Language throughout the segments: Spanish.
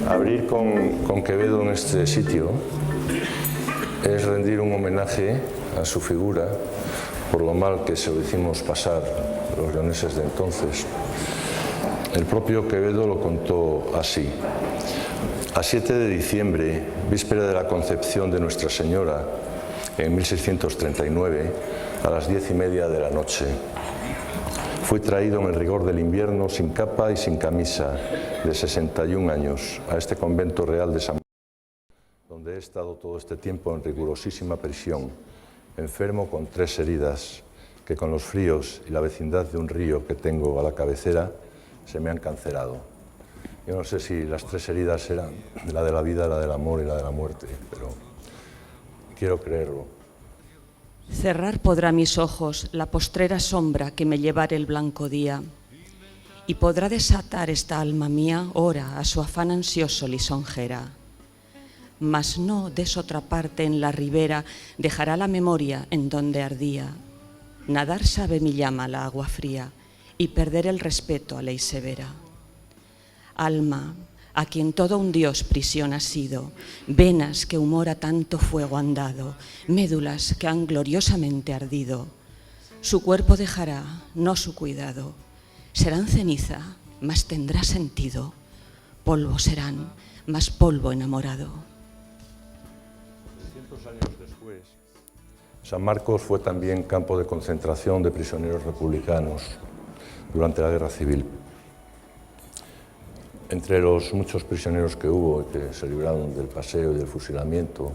Abrir con Quevedo en este sitio es rendir un homenaje a su figura por lo mal que se lo hicimos pasar los leoneses de entonces. El propio Quevedo lo contó así. A 7 de diciembre, víspera de la concepción de Nuestra Señora, en 1639, a las 10:30 de la noche, fui traído en el rigor del invierno, sin capa y sin camisa, de 61 años, a este convento real de San Marcos, donde he estado todo este tiempo en rigurosísima prisión, enfermo con 3 heridas, que con los fríos y la vecindad de un río que tengo a la cabecera, se me han cancerado. Yo no sé si las 3 heridas eran la de la vida, la del amor y la de la muerte, pero quiero creerlo. Cerrar podrá mis ojos la postrera sombra que me llevare el blanco día, y podrá desatar esta alma mía ora a su afán ansioso lisonjera. Mas no des otra parte en la ribera, dejará la memoria en donde ardía. Nadar sabe mi llama la agua fría, y perder el respeto a ley severa. Alma, a quien todo un dios prisión ha sido, venas que humor a tanto fuego han dado, médulas que han gloriosamente ardido, su cuerpo dejará, no su cuidado. Serán ceniza, mas tendrá sentido, polvo serán, mas polvo enamorado. 300 años después, San Marcos fue también campo de concentración de prisioneros republicanos durante la Guerra Civil. Entre los muchos prisioneros que hubo y que se libraron del paseo y del fusilamiento,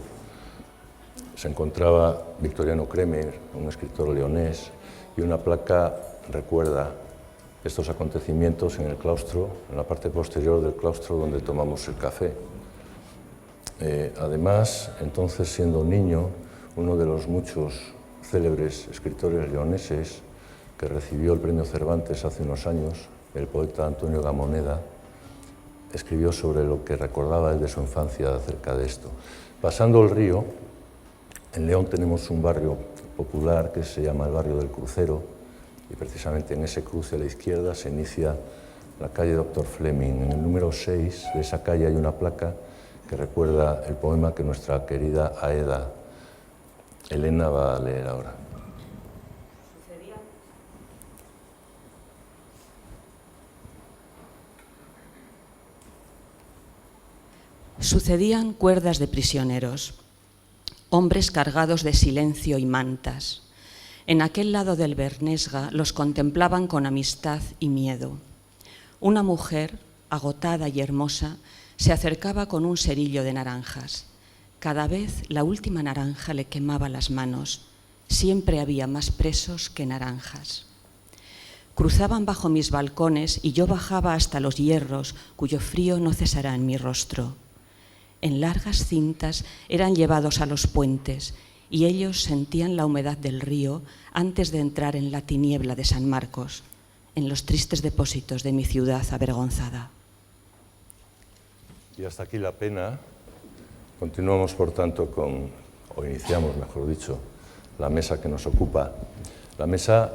se encontraba Victoriano Kremer, un escritor leonés, y una placa recuerda estos acontecimientos en el claustro, en la parte posterior del claustro donde tomamos el café. Además, entonces siendo niño, uno de los muchos célebres escritores leoneses que recibió el premio Cervantes hace unos años, el poeta Antonio Gamoneda, escribió sobre lo que recordaba él de su infancia acerca de esto. Pasando el río, en León tenemos un barrio popular que se llama el barrio del Crucero, y precisamente en ese cruce a la izquierda se inicia la calle Dr. Fleming. En el número 6 de esa calle hay una placa que recuerda el poema que nuestra querida Aeda Elena va a leer ahora. Sucedían cuerdas de prisioneros, hombres cargados de silencio y mantas. En aquel lado del Bernesga los contemplaban con amistad y miedo. Una mujer, agotada y hermosa, se acercaba con un cerillo de naranjas. Cada vez la última naranja le quemaba las manos. Siempre había más presos que naranjas. Cruzaban bajo mis balcones y yo bajaba hasta los hierros, cuyo frío no cesará en mi rostro. En largas cintas eran llevados a los puentes y ellos sentían la humedad del río antes de entrar en la tiniebla de San Marcos, en los tristes depósitos de mi ciudad avergonzada. Y hasta aquí la pena. Continuamos, por tanto, o iniciamos, mejor dicho, la mesa que nos ocupa. La mesa,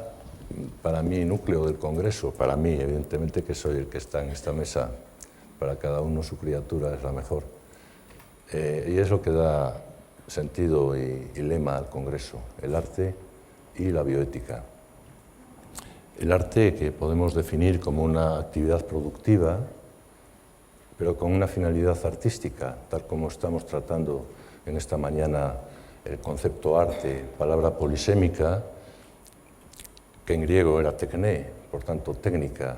para mí, núcleo del Congreso, para mí, evidentemente, que soy el que está en esta mesa, para cada uno su criatura es la mejor. Y es lo que da sentido y lema al Congreso, el arte y la bioética. El arte que podemos definir como una actividad productiva, pero con una finalidad artística, tal como estamos tratando en esta mañana el concepto arte, palabra polisémica, que en griego era tekné, por tanto técnica.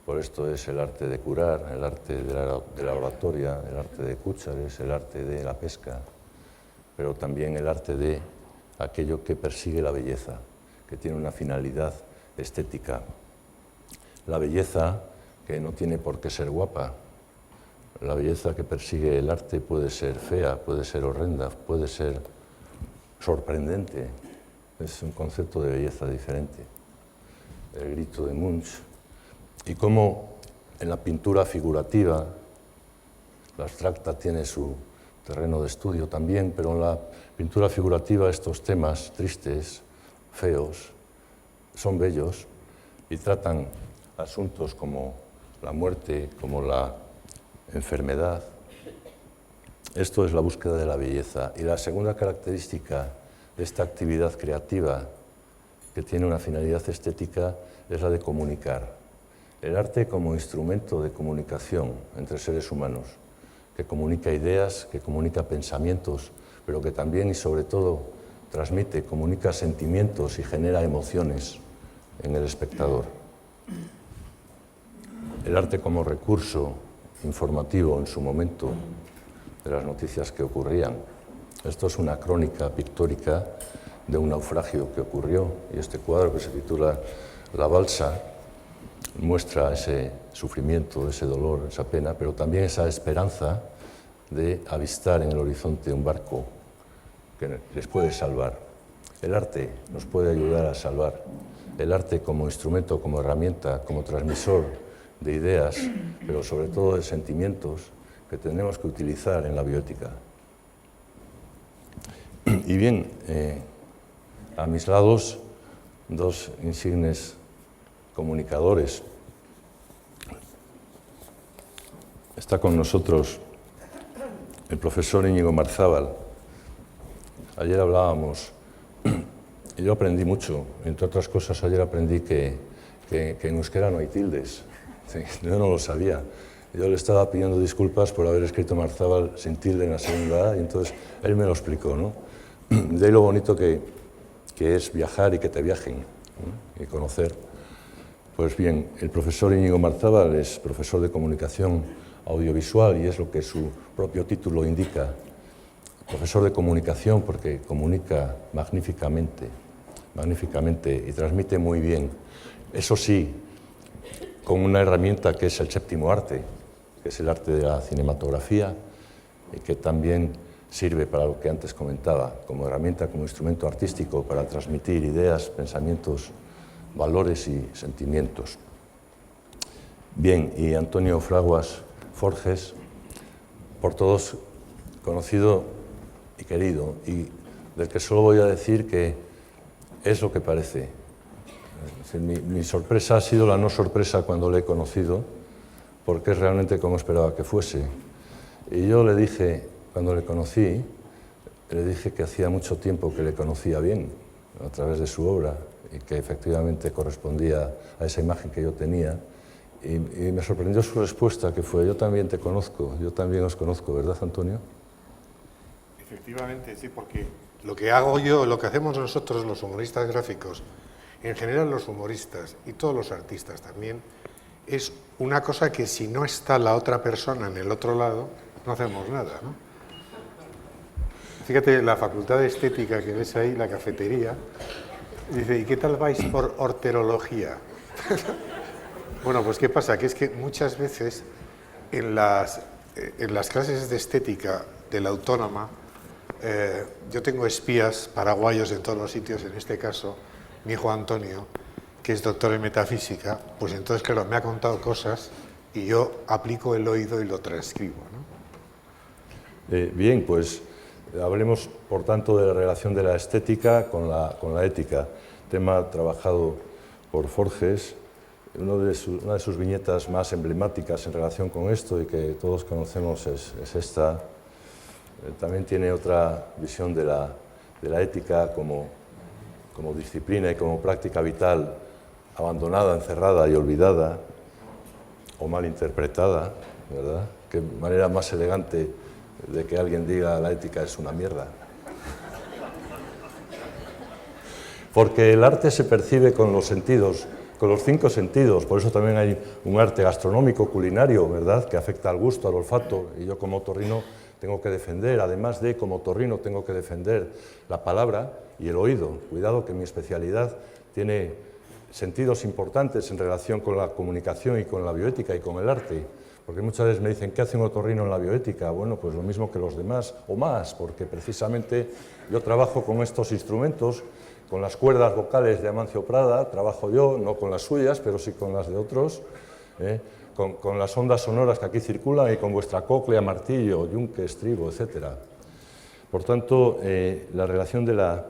Por esto es el arte de curar, el arte de la oratoria, el arte de cúchares, el arte de la pesca, pero también el arte de aquello que persigue la belleza, que tiene una finalidad estética. La belleza que no tiene por qué ser guapa, la belleza que persigue el arte puede ser fea, puede ser horrenda, puede ser sorprendente. Es un concepto de belleza diferente. El grito de Munch. Y cómo en la pintura figurativa, la abstracta tiene su terreno de estudio también, pero en la pintura figurativa estos temas tristes, feos, son bellos y tratan asuntos como la muerte, como la enfermedad. Esto es la búsqueda de la belleza. Y la segunda característica de esta actividad creativa, que tiene una finalidad estética, es la de comunicar. El arte como instrumento de comunicación entre seres humanos, que comunica ideas, que comunica pensamientos, pero que también y sobre todo transmite, comunica sentimientos y genera emociones en el espectador. El arte como recurso informativo en su momento de las noticias que ocurrían. Esto es una crónica pictórica de un naufragio que ocurrió, y este cuadro, que se titula La balsa, muestra ese sufrimiento, ese dolor, esa pena, pero también esa esperanza de avistar en el horizonte un barco que les puede salvar. El arte nos puede ayudar a salvar. El arte como instrumento, como herramienta, como transmisor de ideas, pero sobre todo de sentimientos que tenemos que utilizar en la bioética. Y bien, a mis lados, dos insignes comunicadores. Está con nosotros el profesor Íñigo Marzábal. Ayer hablábamos, y yo aprendí mucho, entre otras cosas ayer aprendí que en euskera no hay tildes. Sí, yo no lo sabía. Yo le estaba pidiendo disculpas por haber escrito Marzábal sin tilde en la segunda A, y entonces él me lo explicó, ¿no? De ahí lo bonito que es viajar y que te viajen, ¿no? Y conocer. Pues bien, el profesor Íñigo Marzábal es profesor de comunicación audiovisual y es lo que su propio título indica. Profesor de comunicación porque comunica magníficamente y transmite muy bien. Eso sí, con una herramienta que es el séptimo arte, que es el arte de la cinematografía, y que también sirve para lo que antes comentaba, como herramienta, como instrumento artístico para transmitir ideas, pensamientos, valores y sentimientos. Bien, y Antonio Fraguas Forges, por todos conocido y querido, y del que solo voy a decir que es lo que parece. Es decir, mi sorpresa ha sido la no sorpresa cuando le he conocido, porque es realmente como esperaba que fuese. Y yo le dije, cuando le conocí, le dije que hacía mucho tiempo que le conocía bien, a través de su obra, y que efectivamente correspondía a esa imagen que yo tenía. Y me sorprendió su respuesta, que fue: yo también te conozco, yo también os conozco, ¿verdad, Antonio? Efectivamente, sí, porque lo que hago yo, lo que hacemos nosotros los humoristas gráficos, en general los humoristas y todos los artistas también, es una cosa que si no está la otra persona en el otro lado, no hacemos nada, ¿no? Fíjate, la Facultad de Estética que ves ahí, la cafetería, dice: ¿y qué tal vais por horterología? Bueno, pues ¿qué pasa? Que es que muchas veces en las clases de estética de la Autónoma, yo tengo espías paraguayos en todos los sitios, en este caso mi hijo Antonio, que es doctor en metafísica, pues entonces, claro, me ha contado cosas y yo aplico el oído y lo transcribo, ¿no? Bien, pues hablemos, por tanto, de la relación de la estética con la ética, tema trabajado por Forges. Una de sus viñetas más emblemáticas en relación con esto y que todos conocemos es esta. También tiene otra visión de la ética como disciplina y como práctica vital abandonada, encerrada y olvidada o mal interpretada, ¿verdad? Qué manera más elegante de que alguien diga la ética es una mierda. Porque el arte se percibe con los sentidos, con los 5 sentidos, por eso también hay un arte gastronómico, culinario, ¿verdad?, que afecta al gusto, al olfato, y yo como otorrino tengo que defender, además de como otorrino tengo que defender la palabra y el oído. Cuidado que mi especialidad tiene sentidos importantes en relación con la comunicación y con la bioética y con el arte, porque muchas veces me dicen: ¿qué hace un otorrino en la bioética? Bueno, pues lo mismo que los demás, o más, porque precisamente yo trabajo con estos instrumentos, con las cuerdas vocales de Amancio Prada, trabajo yo, no con las suyas, pero sí con las de otros, con las ondas sonoras que aquí circulan y con vuestra cóclea, martillo, yunque, estribo, etc. Por tanto, la relación de la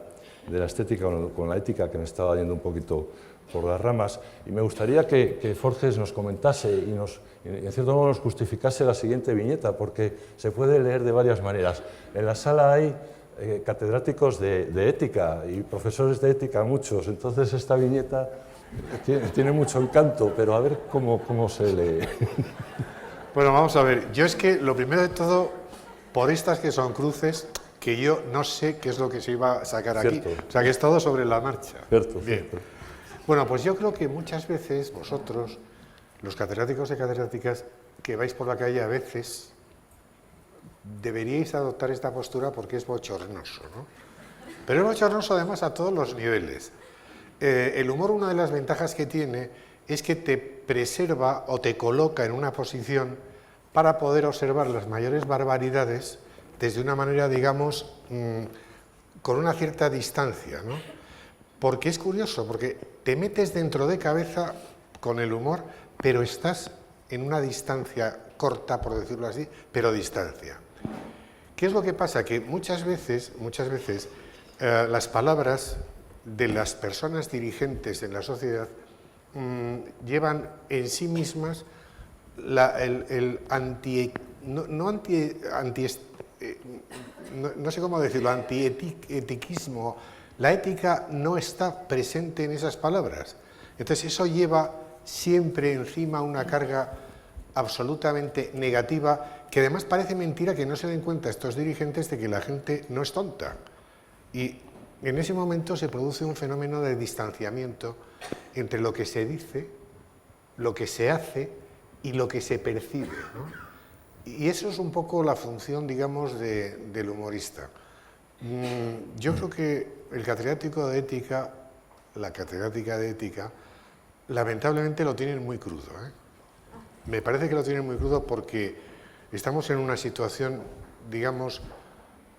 estética con la ética, que me estaba yendo un poquito por las ramas, y me gustaría que Forges nos comentase y en cierto modo nos justificase la siguiente viñeta, porque se puede leer de varias maneras. En la sala hay catedráticos de ética y profesores de ética muchos, entonces esta viñeta tiene mucho encanto, pero a ver cómo se lee. Bueno, vamos a ver, yo es que lo primero de todo, por estas que son cruces, que yo no sé qué es lo que se iba a sacar aquí, o sea que es todo sobre la marcha. Cierto, bien. Cierto. Bueno, pues yo creo que muchas veces vosotros, los catedráticos y catedráticas, que vais por la calle a veces, deberíais adoptar esta postura porque es bochornoso, ¿no? Pero es bochornoso además a todos los niveles. El humor, una de las ventajas que tiene es que te preserva o te coloca en una posición para poder observar las mayores barbaridades desde una manera, digamos, con una cierta distancia, ¿no? Porque es curioso, porque te metes dentro de cabeza con el humor, pero estás en una distancia corta, por decirlo así, pero distancia. ¿Qué es lo que pasa? Que muchas veces las palabras de las personas dirigentes en la sociedad llevan en sí mismas no sé cómo decirlo, antietiquismo. La ética no está presente en esas palabras. Entonces eso lleva siempre encima una carga absolutamente negativa, que además parece mentira que no se den cuenta estos dirigentes de que la gente no es tonta. Y en ese momento se produce un fenómeno de distanciamiento entre lo que se dice, lo que se hace y lo que se percibe, ¿no? Y eso es un poco la función, digamos, del humorista. Yo creo que el catedrático de ética, la catedrática de ética, lamentablemente lo tienen muy crudo, ¿eh? Me parece que lo tienen muy crudo porque estamos en una situación, digamos,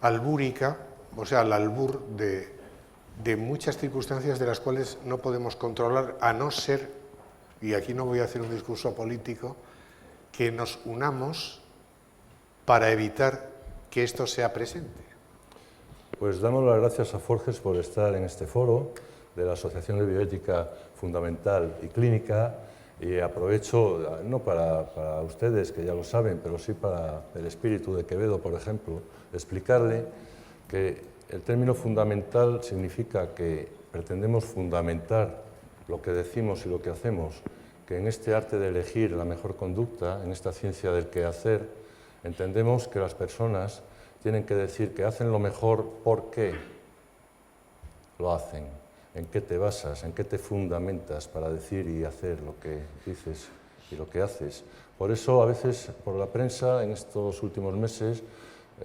albúrica, o sea, al albur de muchas circunstancias de las cuales no podemos controlar, a no ser, y aquí no voy a hacer un discurso político, que nos unamos para evitar que esto sea presente. Pues damos las gracias a Forges por estar en este foro de la Asociación de Bioética Fundamental y Clínica, y aprovecho, no para ustedes, que ya lo saben, pero sí para el espíritu de Quevedo, por ejemplo, explicarle que el término fundamental significa que pretendemos fundamentar lo que decimos y lo que hacemos, que en este arte de elegir la mejor conducta, en esta ciencia del quehacer, entendemos que las personas tienen que decir que hacen lo mejor porque lo hacen. ¿En qué te basas? ¿En qué te fundamentas para decir y hacer lo que dices y lo que haces? Por eso, a veces, por la prensa, en estos últimos meses,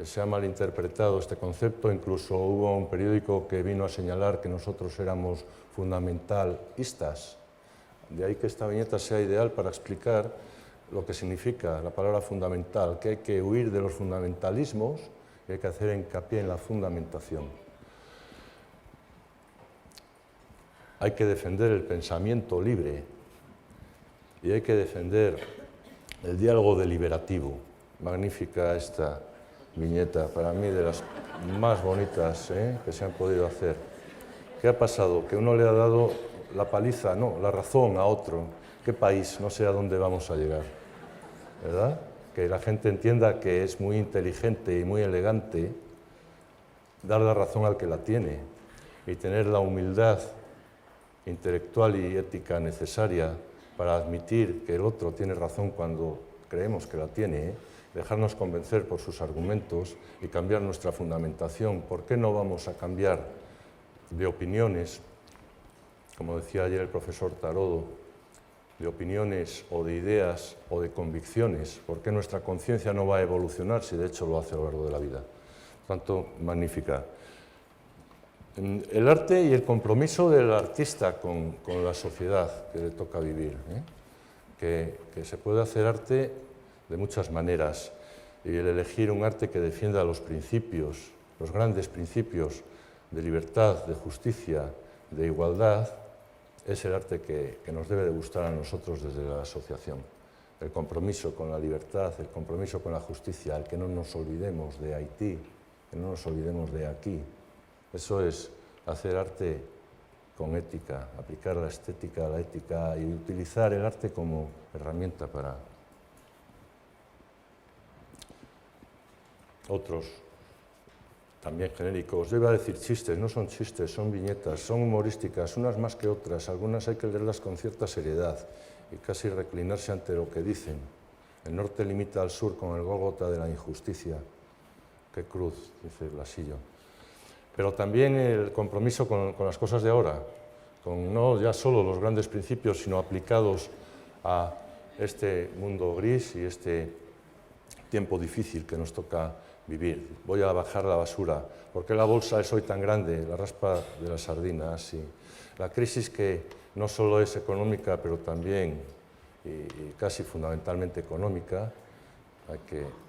se ha malinterpretado este concepto. Incluso hubo un periódico que vino a señalar que nosotros éramos fundamentalistas. De ahí que esta viñeta sea ideal para explicar lo que significa la palabra fundamental, que hay que huir de los fundamentalismos y hay que hacer hincapié en la fundamentación. Hay que defender el pensamiento libre y hay que defender el diálogo deliberativo. Magnífica esta viñeta, para mí de las más bonitas que se han podido hacer. ¿Qué ha pasado? Que uno le ha dado la paliza, no, la razón a otro. ¿Qué país? No sé a dónde vamos a llegar, ¿verdad? Que la gente entienda que es muy inteligente y muy elegante dar la razón al que la tiene y tener la humildad intelectual y ética necesaria para admitir que el otro tiene razón cuando creemos que la tiene, dejarnos convencer por sus argumentos y cambiar nuestra fundamentación. ¿Por qué no vamos a cambiar de opiniones, como decía ayer el profesor Tarodo, de opiniones o de ideas o de convicciones? ¿Por qué nuestra conciencia no va a evolucionar si de hecho lo hace a lo largo de la vida? Por tanto, magnífica. El arte y el compromiso del artista con la sociedad que le toca vivir, que se puede hacer arte de muchas maneras, y el elegir un arte que defienda los principios, los grandes principios de libertad, de justicia, de igualdad, es el arte que nos debe de gustar a nosotros desde la asociación. El compromiso con la libertad, el compromiso con la justicia, el que no nos olvidemos de Haití, que no nos olvidemos de aquí. Eso es hacer arte con ética, aplicar la estética a la ética y utilizar el arte como herramienta para otros, también genéricos. Yo iba a decir chistes, no son chistes, son viñetas, son humorísticas, unas más que otras, algunas hay que leerlas con cierta seriedad y casi reclinarse ante lo que dicen. El norte limita al sur con el Gólgota de la injusticia. ¡Qué cruz!, dice Blasillo. Pero también el compromiso con las cosas de ahora, con no ya solo los grandes principios, sino aplicados a este mundo gris y este tiempo difícil que nos toca vivir. Voy a bajar la basura. ¿Por qué la bolsa es hoy tan grande? La raspa de las sardinas. Y la crisis que no solo es económica, pero también y casi fundamentalmente económica,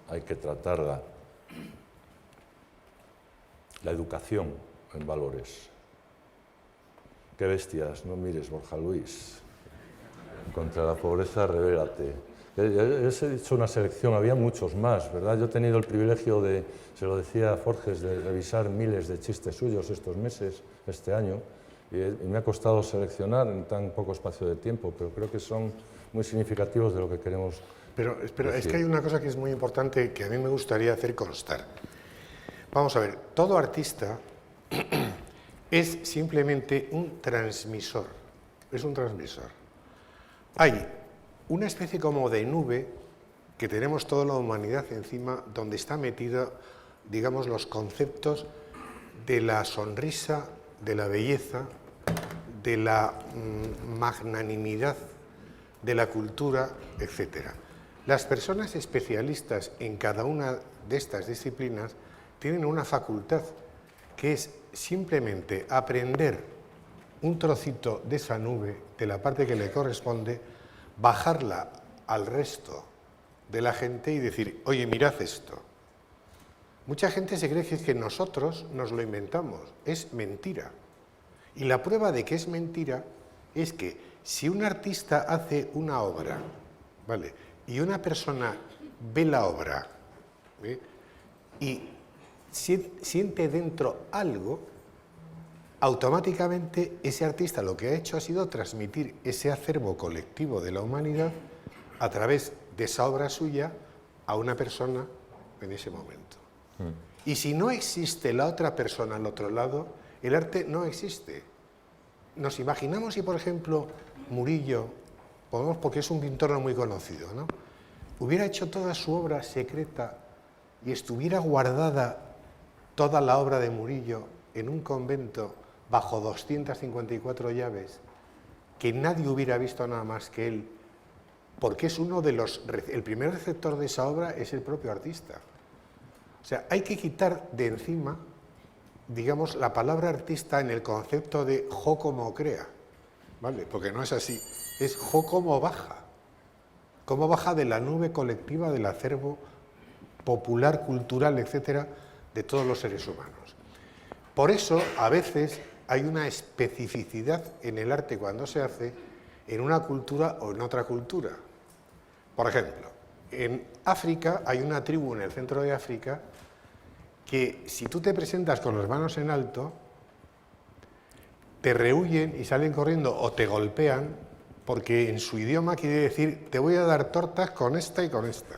hay que tratarla. La educación en valores. Qué bestias, no mires, Borja Luis. Contra la pobreza, rebélate. Os he dicho una selección, había muchos más, ¿verdad? Yo he tenido el privilegio de, se lo decía a Forges, de revisar miles de chistes suyos estos meses, este año, y me ha costado seleccionar en tan poco espacio de tiempo, pero creo que son muy significativos de lo que queremos Pero decir. es que hay una cosa que es muy importante que a mí me gustaría hacer constar. Vamos a ver, todo artista es simplemente un transmisor, es un transmisor. Hay una especie como de nube que tenemos toda la humanidad encima, donde está metida, digamos, los conceptos de la sonrisa, de la belleza, de la magnanimidad, de la cultura, etc. Las personas especialistas en cada una de estas disciplinas tienen una facultad que es simplemente aprender un trocito de esa nube, de la parte que le corresponde, bajarla al resto de la gente y decir, oye, mirad esto. Mucha gente se cree que nosotros nos lo inventamos, es mentira. Y la prueba de que es mentira es que si un artista hace una obra, ¿vale?, y una persona ve la obra, y siente dentro algo, automáticamente ese artista lo que ha hecho ha sido transmitir ese acervo colectivo de la humanidad a través de esa obra suya a una persona en ese momento. Y si no existe la otra persona al otro lado, el arte no existe. Nos imaginamos si, por ejemplo, Murillo, porque es un pintor muy conocido, ¿no?, hubiera hecho toda su obra secreta y estuviera guardada toda la obra de Murillo en un convento bajo 254 llaves, que nadie hubiera visto nada más que él, porque es uno de los... El primer receptor de esa obra es el propio artista. O sea, hay que quitar de encima, digamos, la palabra artista en el concepto de jo como crea, ¿vale? Porque no es así, es jo como baja. Cómo baja de la nube colectiva del acervo popular, cultural, etcétera, de todos los seres humanos. Por eso, a veces, hay una especificidad en el arte cuando se hace en una cultura o en otra cultura. Por ejemplo, en África hay una tribu en el centro de África que, si tú te presentas con las manos en alto, te rehuyen y salen corriendo o te golpean, porque en su idioma quiere decir, te voy a dar tortas con esta y con esta.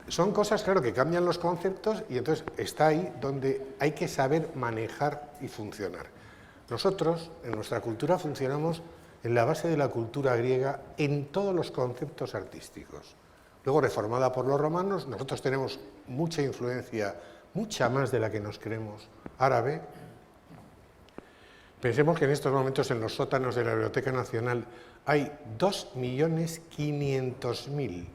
Son cosas, claro, que cambian los conceptos y entonces está ahí donde hay que saber manejar y funcionar. Nosotros, en nuestra cultura, funcionamos en la base de la cultura griega en todos los conceptos artísticos. Luego, reformada por los romanos, nosotros tenemos mucha influencia, mucha más de la que nos creemos, árabe. Pensemos que en estos momentos en los sótanos de la Biblioteca Nacional hay 2.500.000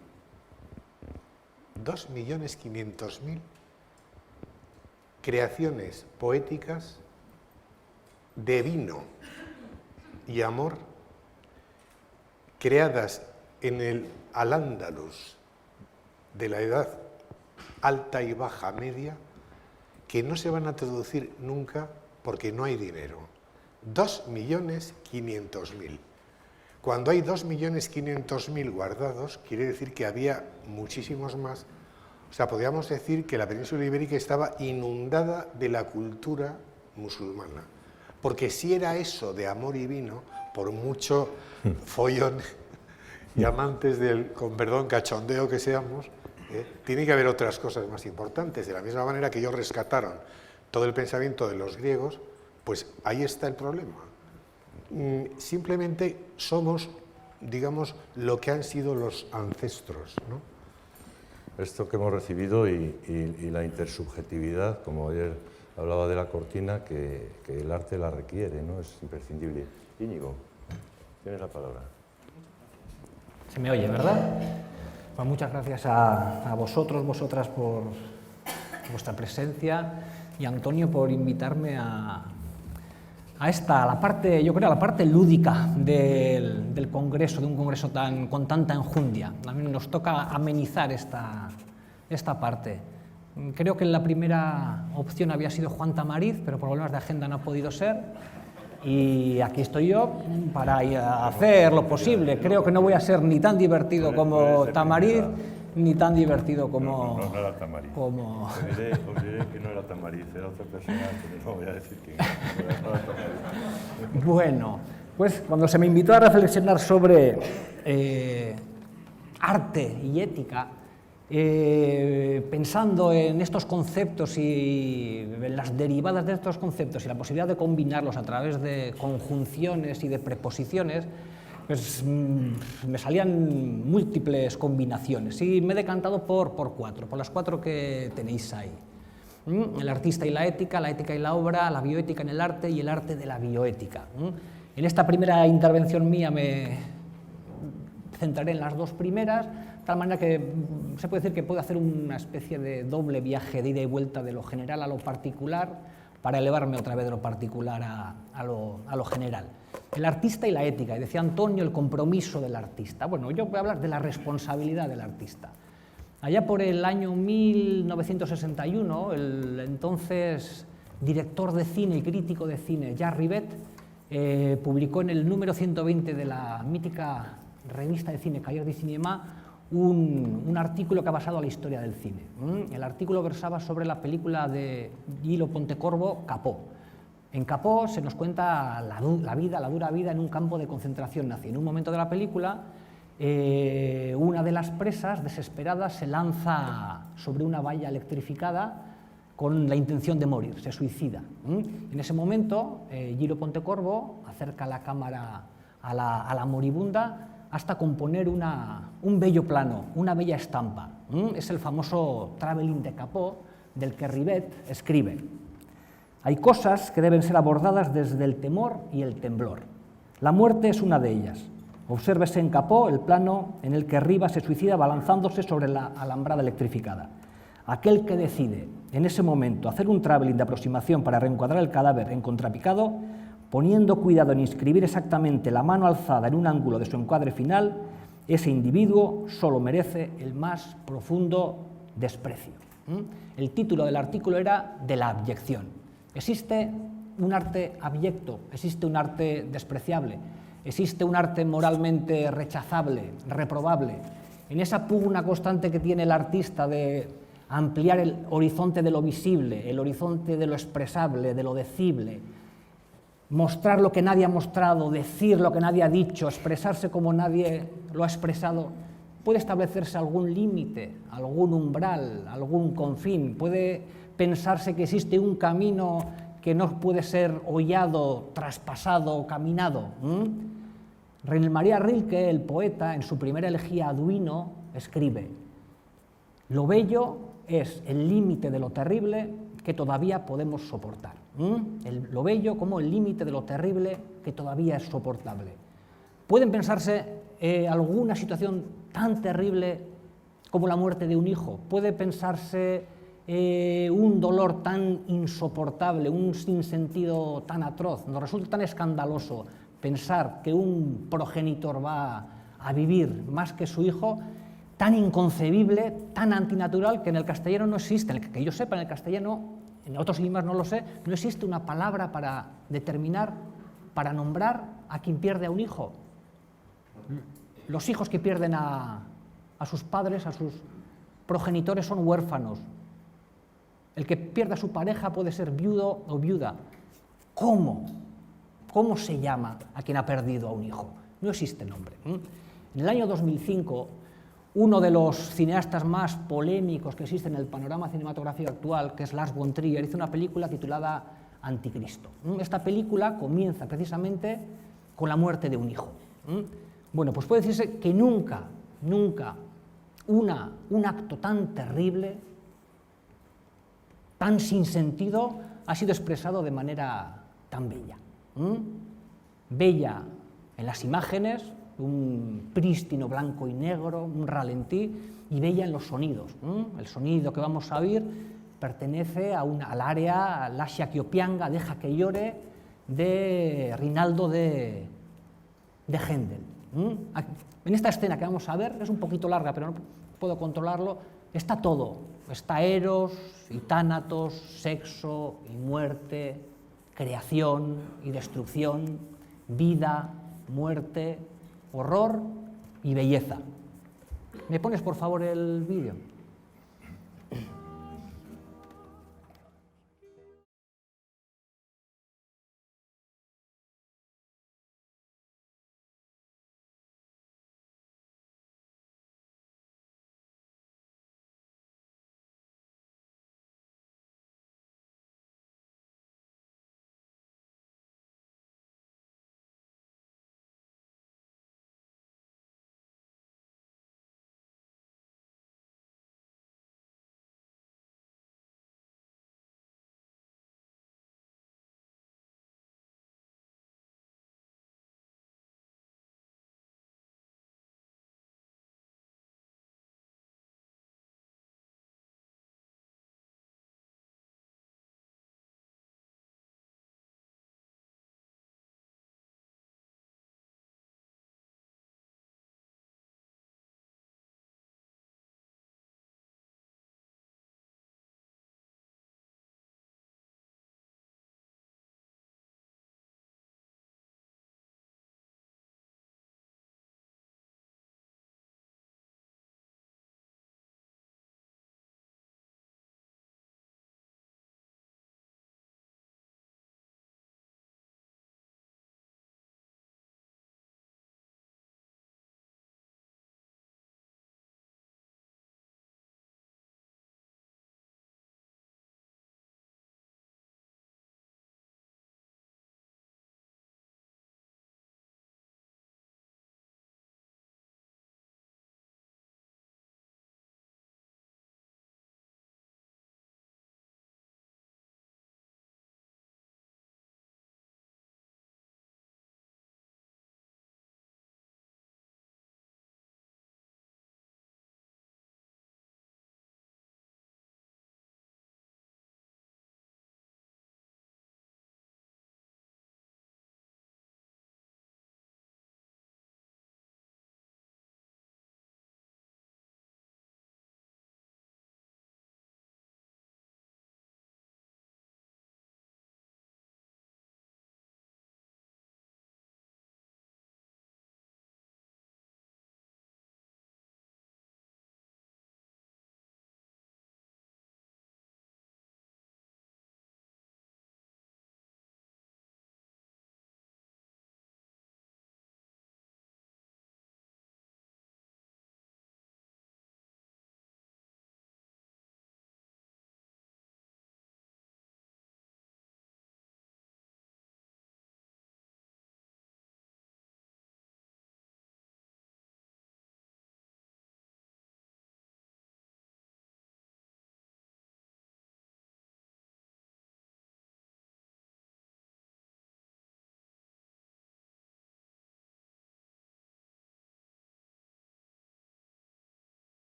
creaciones poéticas de vino y amor creadas en el Al-Ándalus de la edad alta y baja media, que no se van a traducir nunca porque no hay dinero. 2.500.000. Cuando hay 2.500.000 guardados, quiere decir que había muchísimos más. O sea, podríamos decir que la península ibérica estaba inundada de la cultura musulmana. Porque si era eso de amor y vino, por mucho follón y amantes del, con perdón, cachondeo que seamos, tiene que haber otras cosas más importantes. De la misma manera que ellos rescataron todo el pensamiento de los griegos, pues ahí está el problema. Simplemente somos, digamos, lo que han sido los ancestros, ¿no? Esto que hemos recibido y la intersubjetividad, como ayer hablaba de la cortina, que el arte la requiere, ¿no? Es imprescindible. Íñigo, tienes la palabra. Se me oye, ¿verdad? Pues muchas gracias a vosotros, vosotras, por vuestra presencia, y a Antonio por invitarme a la parte, yo creo, a la parte lúdica del congreso, de un congreso con tanta enjundia. A mí nos toca amenizar esta parte. Creo que la primera opción había sido Juan Tamariz, pero por problemas de agenda no ha podido ser. Y aquí estoy yo para hacer lo posible. Creo que no voy a ser ni tan divertido como Tamariz, ni tan divertido como... No era Tamariz. Os diré que no era Tamariz, era otra persona, pero no voy a decir que no era Tamariz. Bueno, pues cuando se me invitó a reflexionar sobre arte y ética, pensando en estos conceptos y en las derivadas de estos conceptos y la posibilidad de combinarlos a través de conjunciones y de preposiciones, pues me salían múltiples combinaciones y me he decantado por las cuatro que tenéis ahí. El artista y la ética y la obra, la bioética en el arte y el arte de la bioética. En esta primera intervención mía me centraré en las dos primeras, de tal manera que se puede decir que puedo hacer una especie de doble viaje de ida y vuelta de lo general a lo particular, para elevarme otra vez de lo particular a lo general. El artista y la ética, y decía Antonio, el compromiso del artista. Bueno, yo voy a hablar de la responsabilidad del artista. Allá por el año 1961, el entonces director de cine y crítico de cine, Jacques Rivette, publicó en el número 120 de la mítica revista de cine Cahiers du Cinéma un artículo que ha basado a la historia del cine. El artículo versaba sobre la película de Gillo Pontecorvo, Capó. En Capó se nos cuenta la dura vida en un campo de concentración nazi. En un momento de la película, una de las presas, desesperada, se lanza sobre una valla electrificada con la intención de morir, se suicida. En ese momento, Gillo Pontecorvo acerca la cámara a la moribunda hasta componer un bello plano, una bella estampa. Es el famoso Travelling de Capó, del que Rivette escribe: hay cosas que deben ser abordadas desde el temor y el temblor. La muerte es una de ellas. Obsérvese en Capó el plano en el que Rivas se suicida balanzándose sobre la alambrada electrificada. Aquel que decide en ese momento hacer un travelling de aproximación para reencuadrar el cadáver en contrapicado, poniendo cuidado en inscribir exactamente la mano alzada en un ángulo de su encuadre final, ese individuo solo merece el más profundo desprecio. El título del artículo era de la abyección. ¿Existe un arte abyecto? ¿Existe un arte despreciable? ¿Existe un arte moralmente rechazable, reprobable? En esa pugna constante que tiene el artista de ampliar el horizonte de lo visible, el horizonte de lo expresable, de lo decible, mostrar lo que nadie ha mostrado, decir lo que nadie ha dicho, expresarse como nadie lo ha expresado, puede establecerse algún límite, algún umbral, algún confín, puede pensarse que existe un camino que no puede ser hollado, traspasado o caminado. Rainer Maria Rilke, el poeta, en su primera elegía a Duino, escribe: lo bello es el límite de lo terrible que todavía podemos soportar. Lo bello como el límite de lo terrible que todavía es soportable. Pueden pensarse alguna situación tan terrible como la muerte de un hijo, puede pensarse un dolor tan insoportable, un sinsentido tan atroz, nos resulta tan escandaloso pensar que un progenitor va a vivir más que su hijo, tan inconcebible, tan antinatural, que en el castellano no existe, que yo sepa, en el castellano, en otros idiomas no lo sé, no existe una palabra para determinar, para nombrar a quien pierde a un hijo. Los hijos que pierden a sus padres, a sus progenitores, son huérfanos. El que pierde a su pareja puede ser viudo o viuda. ¿Cómo? ¿Cómo se llama a quien ha perdido a un hijo? No existe nombre. En el año 2005, uno de los cineastas más polémicos que existe en el panorama cinematográfico actual, que es Lars von Trier, hizo una película titulada Anticristo. Esta película comienza precisamente con la muerte de un hijo. Bueno, pues puede decirse que nunca un acto tan terrible, tan sin sentido, ha sido expresado de manera tan bella. Bella en las imágenes, un prístino blanco y negro, un ralentí, y bella en los sonidos. El sonido que vamos a oír pertenece al área Lascia Chiopianga, Deja que llore, de Rinaldo de Händel. En esta escena que vamos a ver, es un poquito larga, pero no puedo controlarlo, está todo. Está Eros y Tánatos, sexo y muerte, creación y destrucción, vida, muerte, horror y belleza. ¿Me pones, por favor, el vídeo?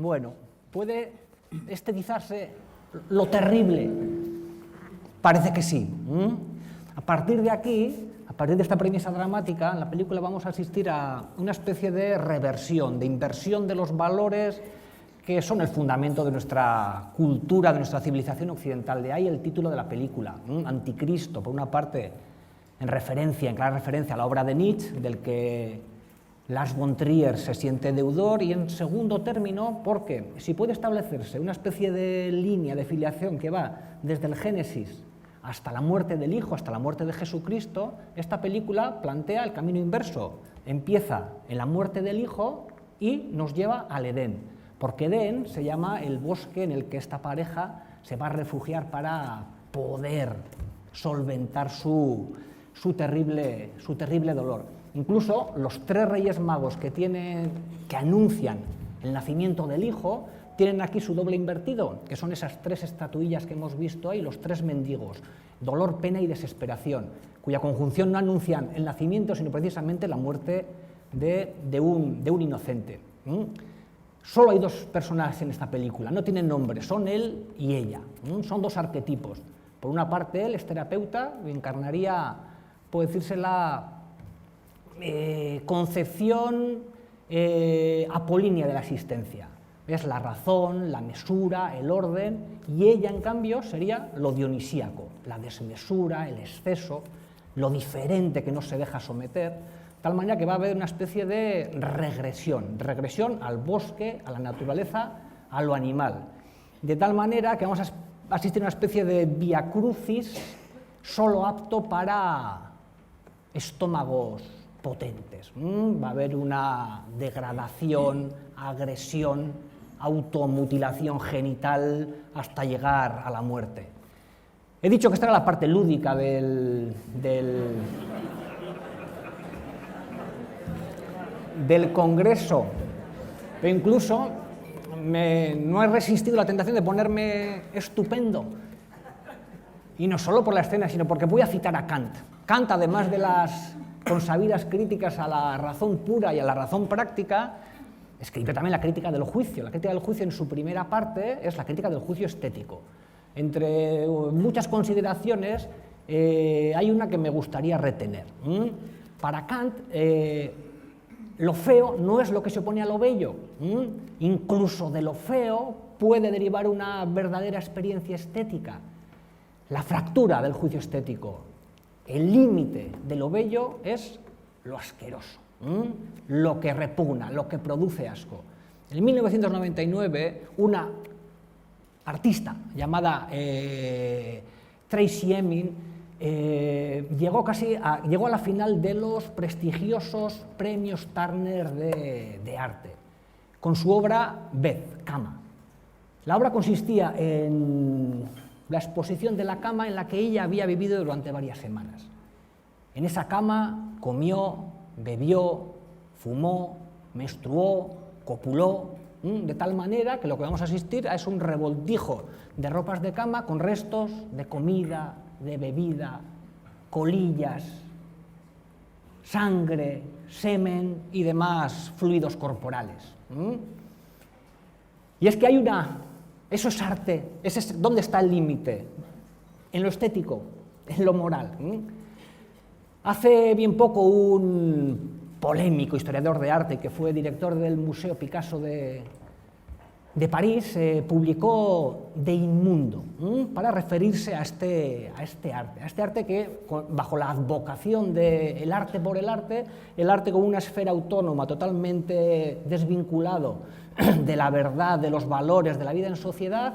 Bueno, puede estetizarse lo terrible. Parece que sí. A partir de aquí, a partir de esta premisa dramática, en la película vamos a asistir a una especie de reversión, de inversión de los valores que son el fundamento de nuestra cultura, de nuestra civilización occidental. De ahí el título de la película, Anticristo, por una parte en clara referencia a la obra de Nietzsche, del que Lars von Trier se siente deudor, y en segundo término porque si puede establecerse una especie de línea de filiación que va desde el Génesis hasta la muerte del Hijo, hasta la muerte de Jesucristo, esta película plantea el camino inverso. Empieza en la muerte del Hijo y nos lleva al Edén, porque Edén se llama el bosque en el que esta pareja se va a refugiar para poder solventar su terrible dolor. Incluso los 3 Reyes Magos que anuncian el nacimiento del Hijo tienen aquí su doble invertido, que son esas 3 estatuillas que hemos visto ahí, los 3 mendigos, dolor, pena y desesperación, cuya conjunción no anuncian el nacimiento, sino precisamente la muerte de un inocente. Solo hay 2 personajes en esta película, no tienen nombre, son él y ella, son 2 arquetipos. Por una parte, él es terapeuta, encarnaría, puede decirse, la concepción apolínea de la existencia. Es la razón, la mesura, el orden, y ella, en cambio, sería lo dionisíaco, la desmesura, el exceso, lo diferente que no se deja someter, de tal manera que va a haber una especie de regresión al bosque, a la naturaleza, a lo animal, de tal manera que vamos a asistir a una especie de vía crucis solo apto para estómagos potentes. Va a haber una degradación, agresión, automutilación genital hasta llegar a la muerte. He dicho que esta era la parte lúdica del congreso, pero incluso no he resistido la tentación de ponerme estupendo, y no solo por la escena, sino porque voy a citar a Kant. Kant, además de las consabidas críticas a la razón pura y a la razón práctica, escribió también la crítica del juicio. La crítica del juicio, en su primera parte, es la crítica del juicio estético. Entre muchas consideraciones, hay una que me gustaría retener. Para Kant, lo feo no es lo que se opone a lo bello. Incluso de lo feo puede derivar una verdadera experiencia estética. La fractura del juicio estético, el límite de lo bello es lo asqueroso, lo que repugna, lo que produce asco. En 1999, una artista llamada Tracey Emin llegó a la final de los prestigiosos premios Turner de arte, con su obra Bed, cama. La obra consistía en la exposición de la cama en la que ella había vivido durante varias semanas. En esa cama comió, bebió, fumó, menstruó, copuló, de tal manera que lo que vamos a asistir es un revoltijo de ropas de cama con restos de comida, de bebida, colillas, sangre, semen y demás fluidos corporales. Y es que eso es arte, ¿dónde está el límite? En lo estético, en lo moral. Hace bien poco un polémico historiador de arte que fue director del Museo Picasso de París publicó De Inmundo para referirse a este arte que, bajo la advocación del arte por el arte como una esfera autónoma totalmente desvinculado de la verdad, de los valores, de la vida en sociedad,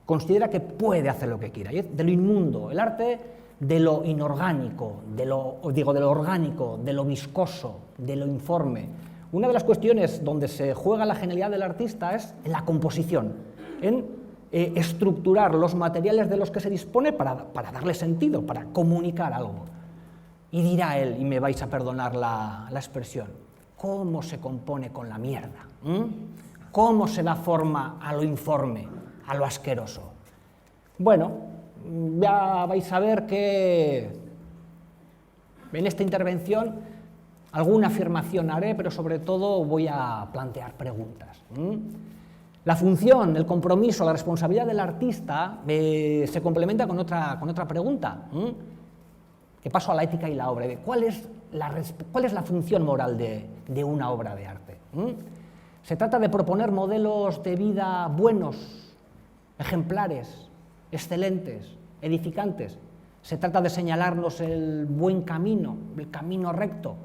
considera que puede hacer lo que quiera. Y es de lo inmundo, el arte de lo inorgánico, de lo orgánico, de lo viscoso, de lo informe. Una de las cuestiones donde se juega la genialidad del artista es en la composición, en estructurar los materiales de los que se dispone para darle sentido, para comunicar algo. Y dirá él, y me vais a perdonar la expresión, ¿cómo se compone con la mierda? ¿Cómo se da forma a lo informe, a lo asqueroso? Bueno, ya vais a ver que en esta intervención Alguna afirmación haré, pero sobre todo voy a plantear preguntas. La función, el compromiso, la responsabilidad del artista se complementa con otra pregunta, que paso a la ética y la obra. ¿Cuál es la función moral de una obra de arte? Se trata de proponer modelos de vida buenos, ejemplares, excelentes, edificantes. Se trata de señalarnos el buen camino, el camino recto,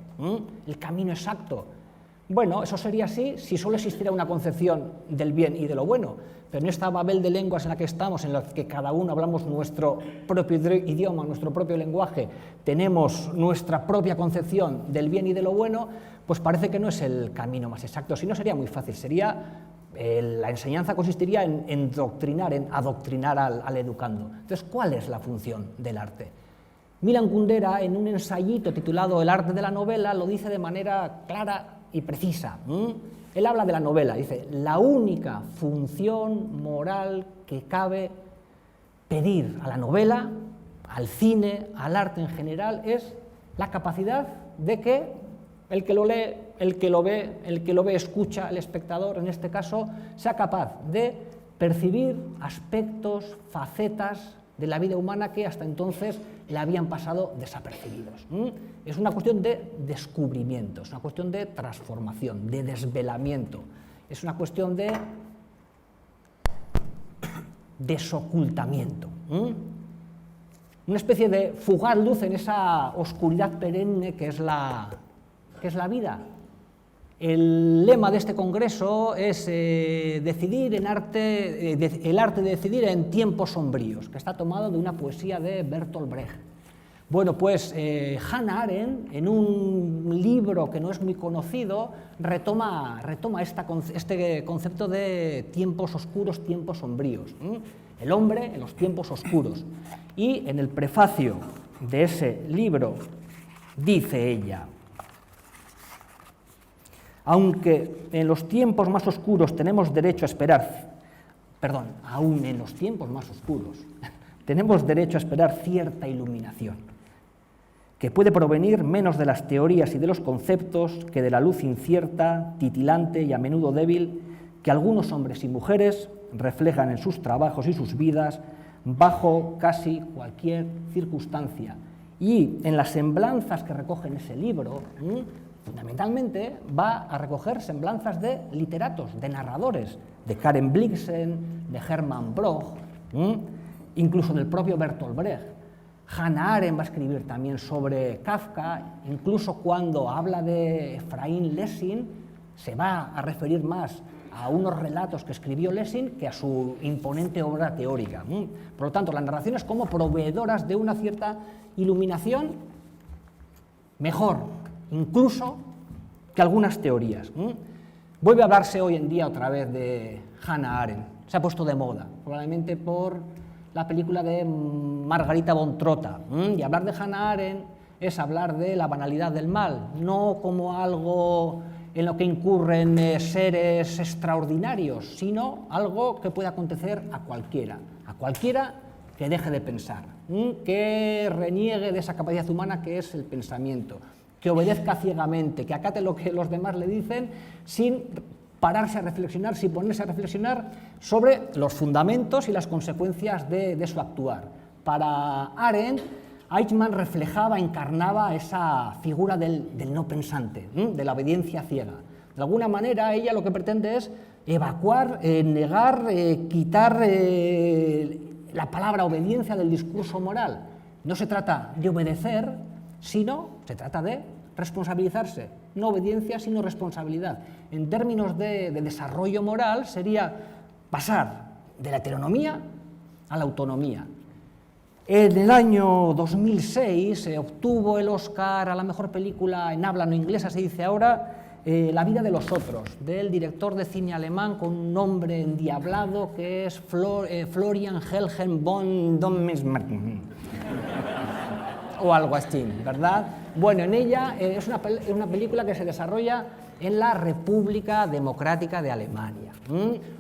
el camino exacto. Bueno, eso sería así si solo existiera una concepción del bien y de lo bueno, pero en esta babel de lenguas en la que estamos, en la que cada uno hablamos nuestro propio idioma, nuestro propio lenguaje, tenemos nuestra propia concepción del bien y de lo bueno, pues parece que no es el camino más exacto. Si no, sería muy fácil, la enseñanza consistiría en adoctrinar al educando. Entonces, ¿cuál es la función del arte? Milan Kundera, en un ensayito titulado El arte de la novela, lo dice de manera clara y precisa. Él habla de la novela, dice: la única función moral que cabe pedir a la novela, al cine, al arte en general, es la capacidad de que el que lo lee, el que lo ve, escucha, el espectador, en este caso, sea capaz de percibir aspectos, facetas de la vida humana que hasta entonces le habían pasado desapercibidos. Es una cuestión de descubrimiento, es una cuestión de transformación, de desvelamiento, es una cuestión de desocultamiento. Una especie de fugaz luz en esa oscuridad perenne que es la vida. El lema de este congreso es el arte de decidir en tiempos sombríos, que está tomado de una poesía de Bertolt Brecht. Bueno, pues Hannah Arendt, en un libro que no es muy conocido, retoma este concepto de tiempos oscuros, tiempos sombríos. El hombre en los tiempos oscuros. Y en el prefacio de ese libro dice ella: aunque en los tiempos más oscuros tenemos derecho a esperar, aún en los tiempos más oscuros tenemos derecho a esperar cierta iluminación, que puede provenir menos de las teorías y de los conceptos que de la luz incierta, titilante y a menudo débil que algunos hombres y mujeres reflejan en sus trabajos y sus vidas bajo casi cualquier circunstancia. Y en las semblanzas que recoge en ese libro, fundamentalmente va a recoger semblanzas de literatos, de narradores, de Karen Blixen, de Hermann Broch, incluso del propio Bertolt Brecht. Hannah Arendt va a escribir también sobre Kafka, incluso cuando habla de Efraín Lessing, se va a referir más a unos relatos que escribió Lessing que a su imponente obra teórica. Por lo tanto, las narraciones como proveedoras de una cierta iluminación mejor incluso que algunas teorías. Vuelve a hablarse hoy en día otra vez de Hannah Arendt, se ha puesto de moda, probablemente por la película de Margarita von Trotta, y hablar de Hannah Arendt es hablar de la banalidad del mal, no como algo en lo que incurren seres extraordinarios, sino algo que puede acontecer a cualquiera que deje de pensar, que reniegue de esa capacidad humana que es el pensamiento, que obedezca ciegamente, que acate lo que los demás le dicen sin pararse a reflexionar, sin ponerse a reflexionar sobre los fundamentos y las consecuencias de su actuar. Para Arendt, Eichmann reflejaba, encarnaba esa figura del no pensante, de la obediencia ciega. De alguna manera, ella lo que pretende es evacuar, negar, quitar la palabra obediencia del discurso moral. No se trata de obedecer, sino se trata de responsabilizarse. No obediencia, sino responsabilidad. En términos de desarrollo moral sería pasar de la heteronomía a la autonomía. En el año 2006 se obtuvo el Oscar a la mejor película en habla no inglesa, se dice ahora, La vida de los otros, del director de cine alemán con un nombre endiablado que es Florian Helgen von Dommismarck o algo así, ¿verdad? Bueno, en ella es una película que se desarrolla en la República Democrática de Alemania,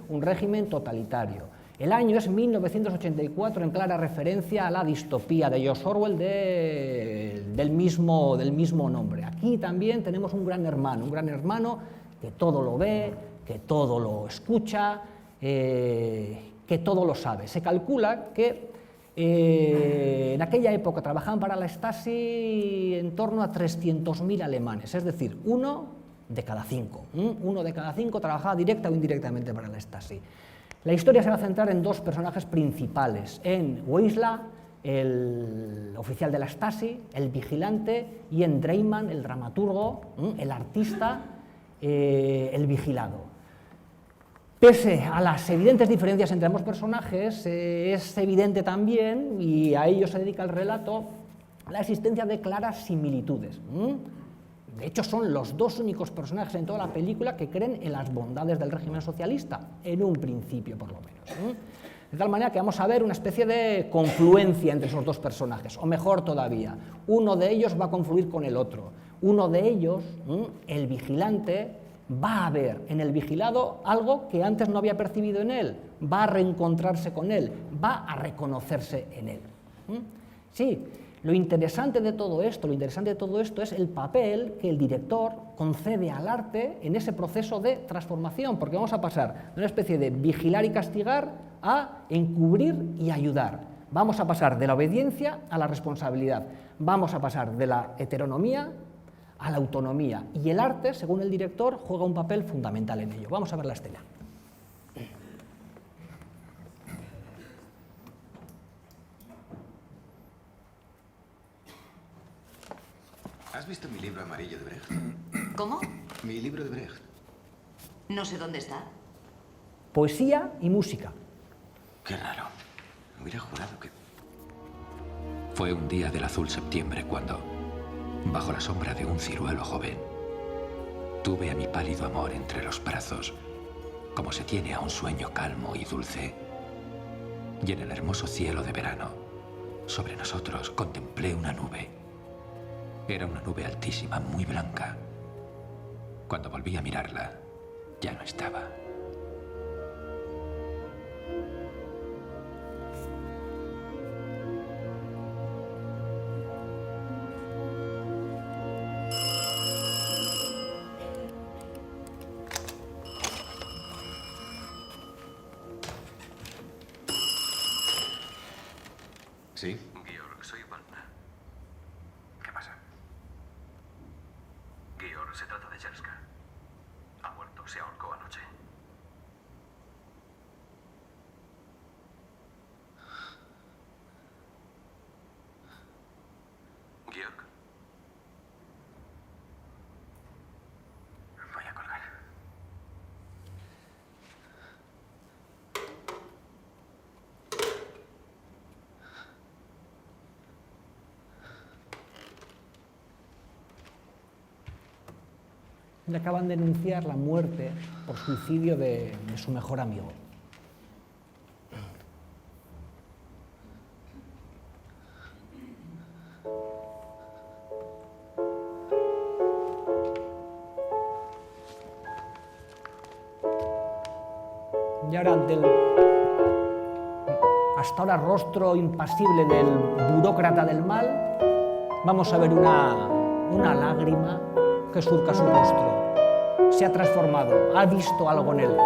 un régimen totalitario. El año es 1984, en clara referencia a la distopía de George Orwell del mismo nombre. Aquí también tenemos un gran hermano que todo lo ve, que todo lo escucha, que todo lo sabe. Se calcula que en aquella época trabajaban para la Stasi en torno a 300.000 alemanes, es decir, uno de cada cinco trabajaba directa o indirectamente para la Stasi. La historia se va a centrar en dos personajes principales, en Weisler, el oficial de la Stasi, el vigilante, y en Dreymann, el dramaturgo, el artista, el vigilado. Pese a las evidentes diferencias entre ambos personajes, es evidente también, y a ello se dedica el relato, la existencia de claras similitudes. De hecho, son los dos únicos personajes en toda la película que creen en las bondades del régimen socialista, en un principio por lo menos. De tal manera que vamos a ver una especie de confluencia entre esos dos personajes, o mejor todavía, uno de ellos va a confluir con el otro. Uno de ellos, el vigilante, va a ver en el vigilado algo que antes no había percibido en él, va a reencontrarse con él, va a reconocerse en él. Sí. Lo interesante de todo esto es el papel que el director concede al arte en ese proceso de transformación, porque vamos a pasar de una especie de vigilar y castigar a encubrir y ayudar. Vamos a pasar de la obediencia a la responsabilidad, vamos a pasar de la heteronomía a la autonomía, y el arte, según el director, juega un papel fundamental en ello. Vamos a ver la escena. ¿Has visto mi libro amarillo de Brecht? ¿Cómo? Mi libro de Brecht. No sé dónde está. Poesía y música. Qué raro. Hubiera jurado que... Fue un día del azul septiembre cuando, bajo la sombra de un ciruelo joven, tuve a mi pálido amor entre los brazos, como se tiene a un sueño calmo y dulce. Y en el hermoso cielo de verano, sobre nosotros contemplé una nube. Era una nube altísima, muy blanca. Cuando volví a mirarla, ya no estaba. ¿Sí? Georg, soy Van. ¿Qué pasa? Georg, se trata de Jerska. Ha muerto, se ahorcó anoche. Georg. Voy a colgar. Le acaban de denunciar la muerte por suicidio de su mejor amigo. Y ahora del hasta ahora rostro impasible del burócrata del mal, vamos a ver una lágrima que surca su rostro. Se ha transformado, ha visto algo en él,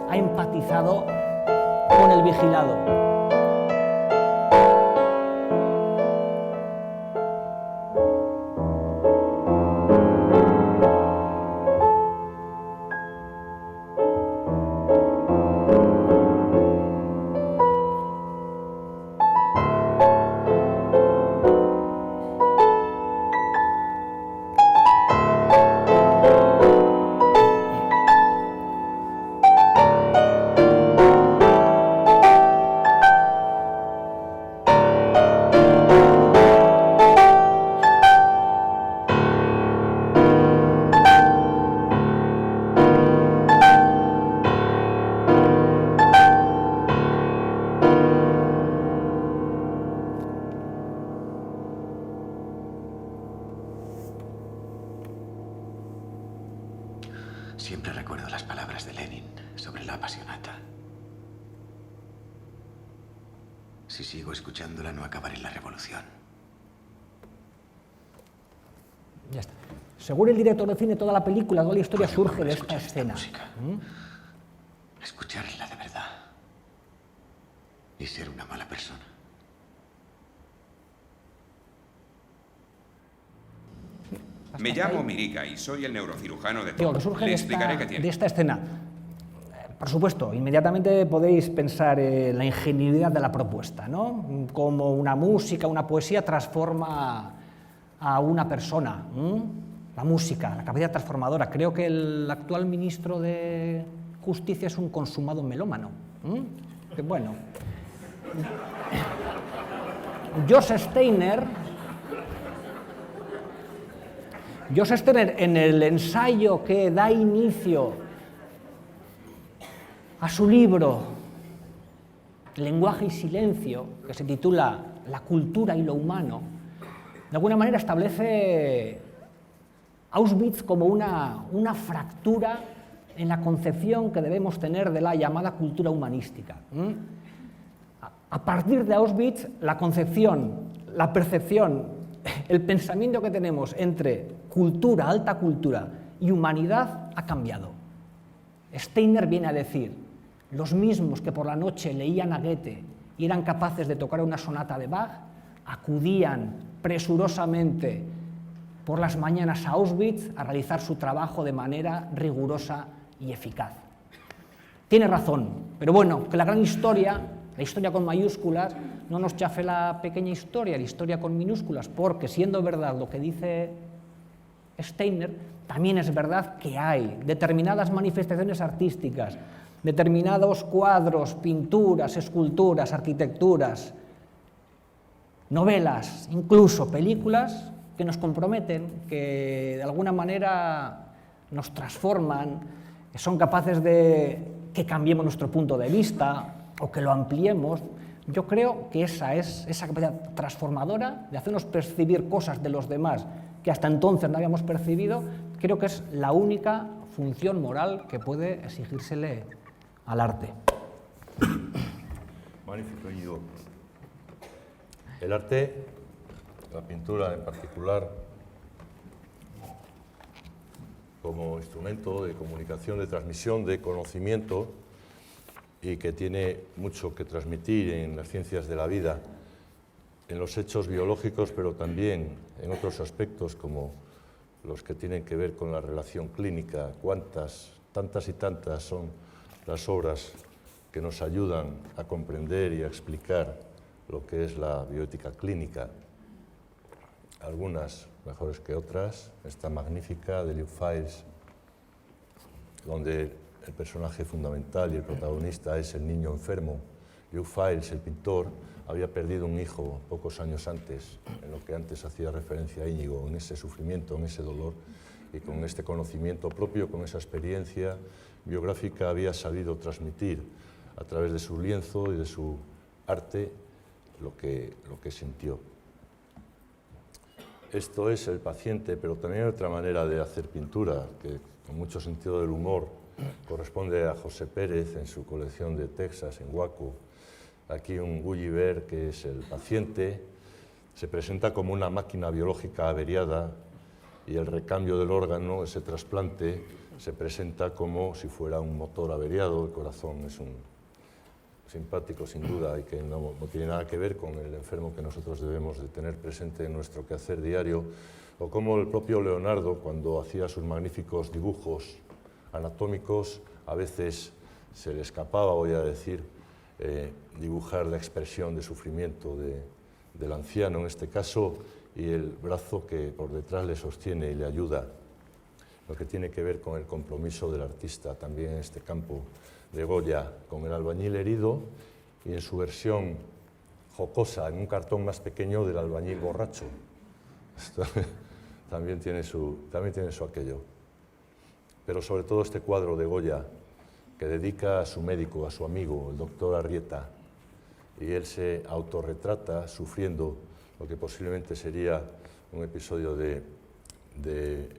ha empatizado con el vigilado. Siempre recuerdo las palabras de Lenin sobre la apasionata. Si sigo escuchándola, no acabaré en la revolución. Ya está. Según el director de cine, toda la película, toda la historia ¿Cuándo surge de podré esta escuchar escena. música? Escucharla de verdad. Y ser una mala persona. Me llamo Mirica y soy el neurocirujano de Digo, Tom. que surge Le de explicaré qué tiene. esta escena. Por supuesto, inmediatamente podéis pensar en la ingenuidad de la propuesta, ¿no? Como una música, una poesía transforma a una persona. La música, la capacidad transformadora. Creo que el actual ministro de Justicia es un consumado melómano. Que bueno. Joseph Steiner, en el ensayo que da inicio a su libro Lenguaje y Silencio, que se titula La cultura y lo humano, de alguna manera establece Auschwitz como una fractura en la concepción que debemos tener de la llamada cultura humanística. A partir de Auschwitz, la concepción, la percepción, el pensamiento que tenemos entre cultura, alta cultura y humanidad ha cambiado. Steiner viene a decir, los mismos que por la noche leían a Goethe y eran capaces de tocar una sonata de Bach, acudían presurosamente por las mañanas a Auschwitz a realizar su trabajo de manera rigurosa y eficaz. Tiene razón, pero bueno, que la gran historia, la historia con mayúsculas, no nos chafe la pequeña historia, la historia con minúsculas, porque siendo verdad lo que dice Steiner, también es verdad que hay determinadas manifestaciones artísticas, determinados cuadros, pinturas, esculturas, arquitecturas, novelas, incluso películas, que nos comprometen, que de alguna manera nos transforman, que son capaces de que cambiemos nuestro punto de vista o que lo ampliemos. Yo creo que esa es esa capacidad transformadora de hacernos percibir cosas de los demás que hasta entonces no habíamos percibido, creo que es la única función moral que puede exigírsele al arte. Magnífico, Íñigo. El arte, la pintura en particular, como instrumento de comunicación, de transmisión, de conocimiento, y que tiene mucho que transmitir en las ciencias de la vida, en los hechos biológicos, pero también en otros aspectos como los que tienen que ver con la relación clínica. Cuántas, tantas y tantas son las obras que nos ayudan a comprender y a explicar lo que es la bioética clínica. Algunas mejores que otras. Esta magnífica de Liu Files, donde el personaje fundamental y el protagonista es el niño enfermo. Liu Files, el pintor, había perdido un hijo pocos años antes, en lo que antes hacía referencia a Íñigo, en ese sufrimiento, en ese dolor, y con este conocimiento propio, con esa experiencia biográfica, había sabido transmitir a través de su lienzo y de su arte lo que sintió. Esto es el paciente, pero también hay otra manera de hacer pintura, que con mucho sentido del humor corresponde a José Pérez en su colección de Texas, en Waco. Aquí un Gulliver, que es el paciente, se presenta como una máquina biológica averiada y el recambio del órgano, ese trasplante, se presenta como si fuera un motor averiado. El corazón es un simpático, sin duda, y que no tiene nada que ver con el enfermo que nosotros debemos de tener presente en nuestro quehacer diario, o como el propio Leonardo, cuando hacía sus magníficos dibujos anatómicos, a veces se le escapaba, voy a decir, dibujar la expresión de sufrimiento del anciano, en este caso, y el brazo que por detrás le sostiene y le ayuda, lo que tiene que ver con el compromiso del artista también en este campo de Goya, con el albañil herido y en su versión jocosa, en un cartón más pequeño, del albañil borracho. Esto también tiene su aquello. Pero sobre todo este cuadro de Goya, que dedica a su médico, a su amigo, el doctor Arrieta, y él se autorretrata sufriendo lo que posiblemente sería un episodio de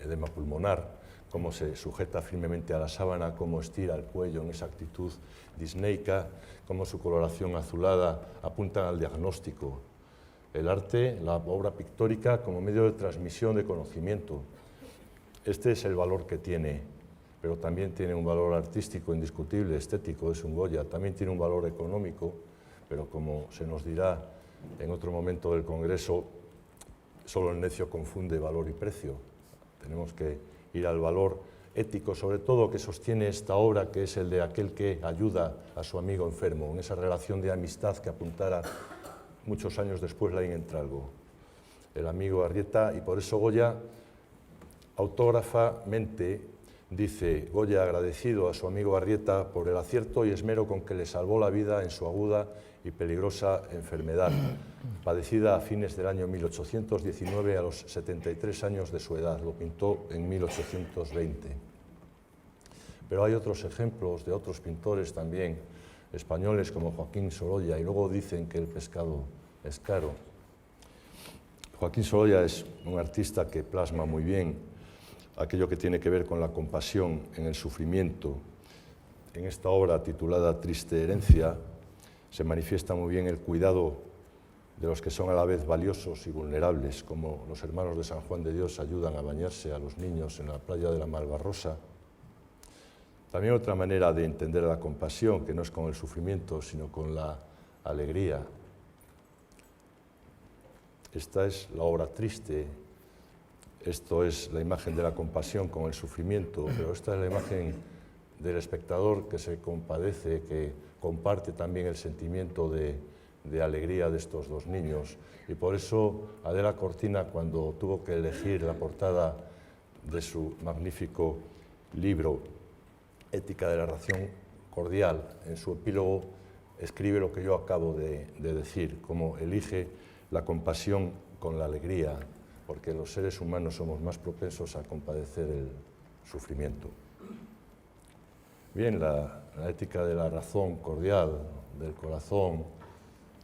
edema pulmonar, cómo se sujeta firmemente a la sábana, cómo estira el cuello en esa actitud disneica, cómo su coloración azulada apuntan al diagnóstico. El arte, la obra pictórica como medio de transmisión de conocimiento. Este es el valor que tiene, pero también tiene un valor artístico indiscutible, estético, es un Goya. También tiene un valor económico, pero como se nos dirá en otro momento del Congreso, solo el necio confunde valor y precio. Tenemos que ir al valor ético, sobre todo, que sostiene esta obra, que es el de aquel que ayuda a su amigo enfermo, en esa relación de amistad que apuntara muchos años después Laín Entralgo, el amigo Arrieta, y por eso Goya, autógrafamente, dice: Goya agradecido a su amigo Arrieta por el acierto y esmero con que le salvó la vida en su aguda y peligrosa enfermedad, padecida a fines del año 1819 a los 73 años de su edad. Lo pintó en 1820. Pero hay otros ejemplos de otros pintores también españoles como Joaquín Sorolla, y luego dicen que el pescado es caro. Joaquín Sorolla es un artista que plasma muy bien aquello que tiene que ver con la compasión en el sufrimiento. En esta obra titulada Triste herencia se manifiesta muy bien el cuidado de los que son a la vez valiosos y vulnerables, como los hermanos de San Juan de Dios ayudan a bañarse a los niños en la playa de la Malvarrosa. También otra manera de entender la compasión, que no es con el sufrimiento, sino con la alegría. Esta es la obra triste, esto es la imagen de la compasión con el sufrimiento, pero esta es la imagen del espectador que se compadece, que comparte también el sentimiento de alegría de estos dos niños. Y por eso Adela Cortina, cuando tuvo que elegir la portada de su magnífico libro Ética de la Ración Cordial, en su epílogo escribe lo que yo acabo de decir, como elige la compasión con la alegría, porque los seres humanos somos más propensos a compadecer el sufrimiento. Bien, la ética de la razón cordial, del corazón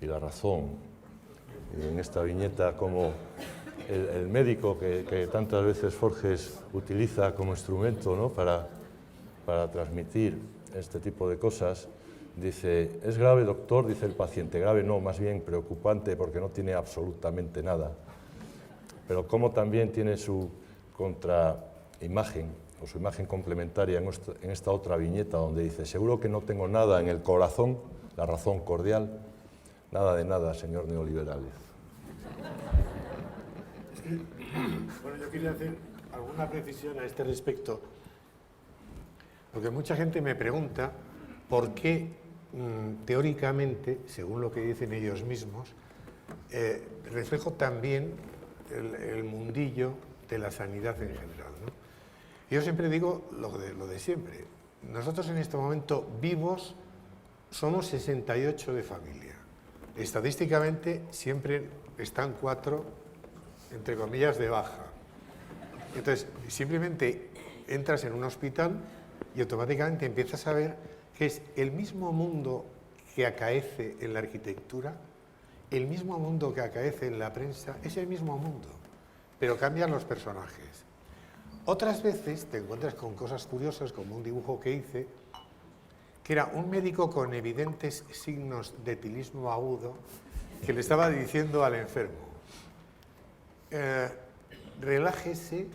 y la razón. Y en esta viñeta, como el médico que tantas veces Forges utiliza como instrumento, ¿no?, para transmitir este tipo de cosas, dice: ¿es grave, doctor? Dice el paciente. Grave no, más bien preocupante, porque no tiene absolutamente nada. Pero como también tiene su contraimagen, o su imagen complementaria en esta otra viñeta, donde dice: seguro que no tengo nada en el corazón, la razón cordial, nada de nada, señor neoliberales. Bueno, yo quería hacer alguna precisión a este respecto, porque mucha gente me pregunta por qué teóricamente, según lo que dicen ellos mismos, reflejo también el mundillo de la sanidad en general, ¿no? Yo siempre digo lo de siempre. Nosotros en este momento vivos somos 68 de familia. Estadísticamente siempre están 4, entre comillas, de baja. Entonces, simplemente entras en un hospital y automáticamente empiezas a ver que es el mismo mundo que acaece en la arquitectura, el mismo mundo que acaece en la prensa, es el mismo mundo, pero cambian los personajes. Otras veces te encuentras con cosas curiosas, como un dibujo que hice, que era un médico con evidentes signos de etilismo agudo que le estaba diciendo al enfermo: relájese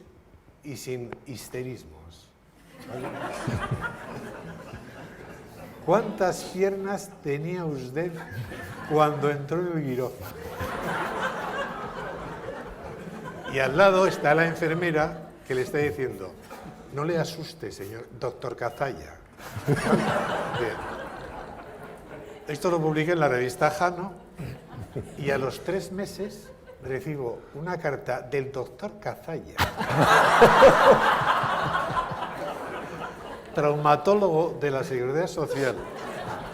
y sin histerismos. ¿Vale? ¿Cuántas piernas tenía usted cuando entró en el quirófano? Y al lado está la enfermera que le está diciendo: no le asuste, señor doctor Cazalla. Bien. Esto lo publiqué en la revista Jano y a los 3 meses recibo una carta del doctor Cazalla, traumatólogo de la Seguridad Social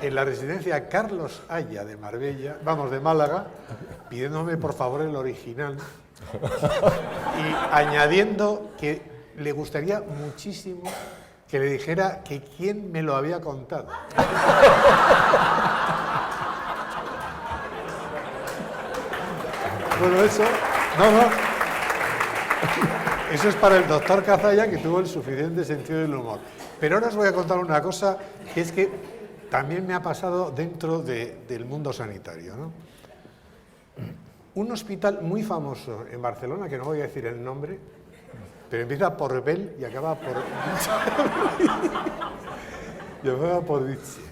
en la residencia Carlos Haya de Marbella, de Málaga, pidiéndome por favor el original y añadiendo que le gustaría muchísimo que le dijera que quién me lo había contado. Bueno, eso... No. Eso es para el doctor Cazalla, que tuvo el suficiente sentido del humor. Pero ahora os voy a contar una cosa que es que también me ha pasado dentro del mundo sanitario, ¿no? Un hospital muy famoso en Barcelona, que no voy a decir el nombre, pero empieza por Bel y acaba por... y acaba por Vichy.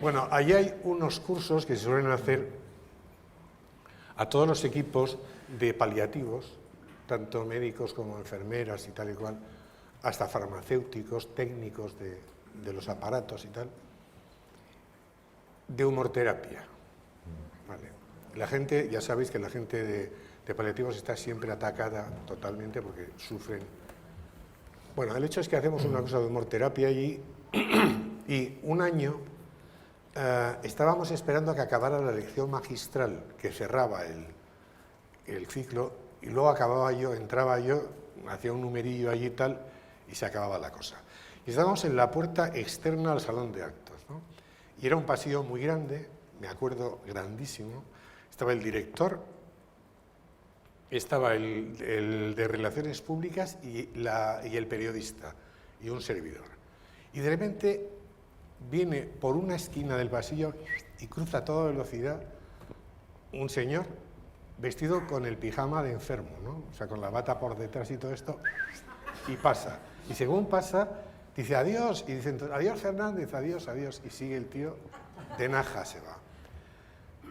Bueno, allí hay unos cursos que se suelen hacer a todos los equipos de paliativos, tanto médicos como enfermeras y tal y cual, hasta farmacéuticos, técnicos de los aparatos y tal, de humorterapia. Vale. La gente, ya sabéis que la gente de paliativos está siempre atacada totalmente porque sufren. Bueno, el hecho es que hacemos una cosa de humorterapia allí y un año estábamos esperando a que acabara la lección magistral que cerraba el ciclo y luego acababa yo, entraba yo, hacía un numerillo allí y tal y se acababa la cosa. Y estábamos en la puerta externa al salón de actos, ¿no? Y era un pasillo muy grande, me acuerdo, grandísimo. Estaba el director, estaba el de Relaciones Públicas y el periodista y un servidor. Y de repente viene por una esquina del pasillo y cruza a toda velocidad un señor vestido con el pijama de enfermo, ¿no? O sea, con la bata por detrás y todo esto, y pasa. Y según pasa, dice adiós, y dicen adiós Fernández, adiós, adiós, y sigue el tío de naja, se va.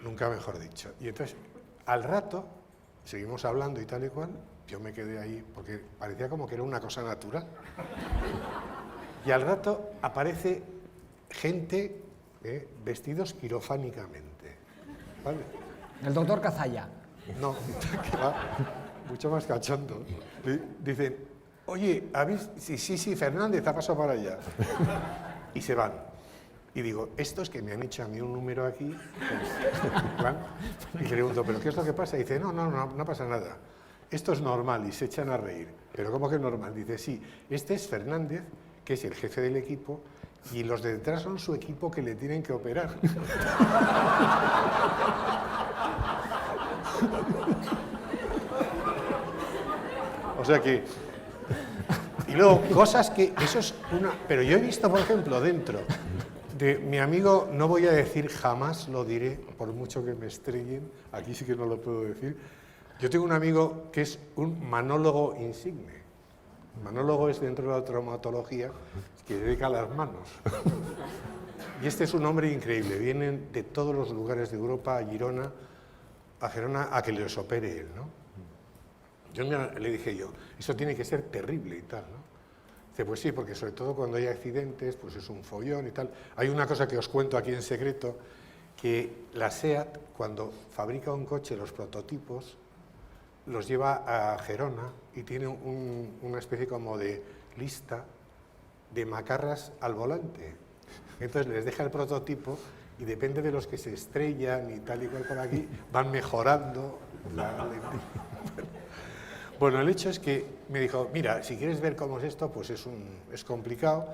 Nunca mejor dicho. Y entonces, al rato, seguimos hablando y tal y cual, yo me quedé ahí, porque parecía como que era una cosa natural. Y al rato aparece gente vestidos quirofánicamente, ¿vale? El doctor Cazalla. No, que va mucho más cachondo. Dicen, oye, sí, Fernández ha pasado para allá. Y se van. Y digo, estos que me han hecho a mí un número aquí, pues, ¿van? Y le pregunto, ¿pero qué es lo que pasa? Y dice, no pasa nada. Esto es normal, y se echan a reír. ¿Pero cómo que es normal? Dice, sí, este es Fernández, que es el jefe del equipo, y los de detrás son su equipo que le tienen que operar. O sea que... Y luego, cosas que... Eso es una... Pero yo he visto, por ejemplo, dentro de mi amigo, no voy a decir jamás, lo diré, por mucho que me estrellen, aquí sí que no lo puedo decir. Yo tengo un amigo que es un manólogo insigne. Manólogo es dentro de la traumatología que dedica a las manos. Y este es un hombre increíble. Vienen de todos los lugares de Europa a Girona, a que les opere él, ¿no? Yo le dije yo, eso tiene que ser terrible y tal, ¿no? Dice, pues sí, porque sobre todo cuando hay accidentes, pues es un follón y tal. Hay una cosa que os cuento aquí en secreto, que la SEAT, cuando fabrica un coche, los prototipos, los lleva a Gerona y tiene una especie como de lista de macarras al volante. Entonces les deja el prototipo y depende de los que se estrellan y tal y cual por aquí, van mejorando la... Bueno, el hecho es que me dijo, mira, si quieres ver cómo es esto, pues es complicado,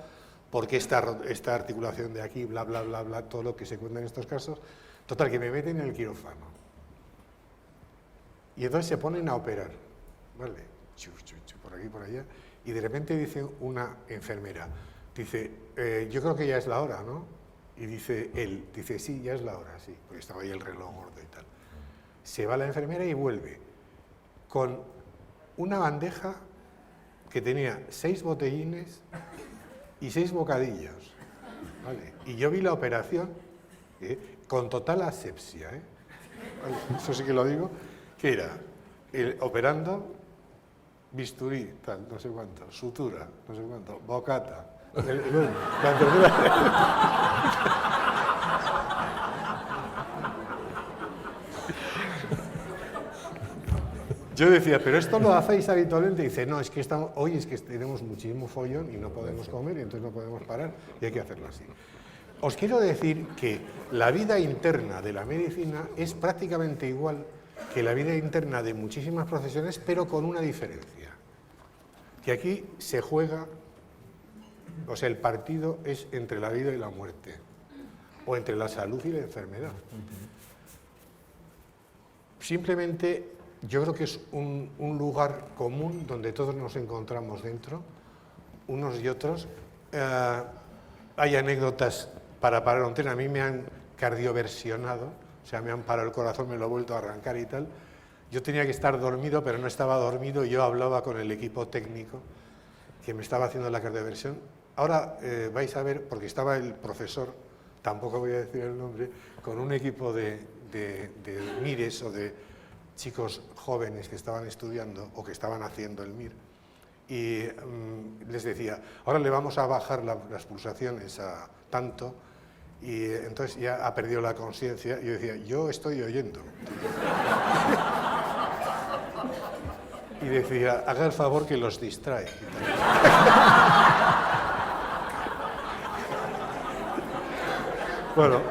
porque esta articulación de aquí, bla, bla, bla, bla, todo lo que se cuenta en estos casos, total, que me meten en el quirófano. Y entonces se ponen a operar, ¿vale? Por aquí, por allá, y de repente dice una enfermera, dice, yo creo que ya es la hora, ¿no? Y dice él, dice, sí, ya es la hora, sí, porque estaba ahí el reloj gordo y tal. Se va la enfermera y vuelve con una bandeja que tenía 6 botellines y 6 bocadillos, ¿vale? Y yo vi la operación con total asepsia, ¿Vale? Eso sí que lo digo, que era operando, bisturí, tal, no sé cuánto, sutura, no sé cuánto, bocata, la enfermera... Yo decía, ¿pero esto lo hacéis habitualmente? Y dice, no, es que hoy es que tenemos muchísimo follón y no podemos comer y entonces no podemos parar y hay que hacerlo así. Os quiero decir que la vida interna de la medicina es prácticamente igual que la vida interna de muchísimas profesiones, pero con una diferencia. Que aquí se juega, o sea, el partido es entre la vida y la muerte, o entre la salud y la enfermedad. Simplemente yo creo que es un lugar común donde todos nos encontramos dentro, unos y otros. Hay anécdotas para parar un tren, a mí me han cardioversionado, o sea, me han parado el corazón, me lo he vuelto a arrancar y tal. Yo tenía que estar dormido, pero no estaba dormido, y yo hablaba con el equipo técnico que me estaba haciendo la cardioversión. Ahora vais a ver, porque estaba el profesor, tampoco voy a decir el nombre, con un equipo de MIRES o de chicos jóvenes que estaban estudiando o que estaban haciendo el MIR, y les decía, ahora le vamos a bajar las pulsaciones a tanto, y entonces ya ha perdido la conciencia, y yo decía, yo estoy oyendo. Y decía, haga el favor que los distrae. Bueno,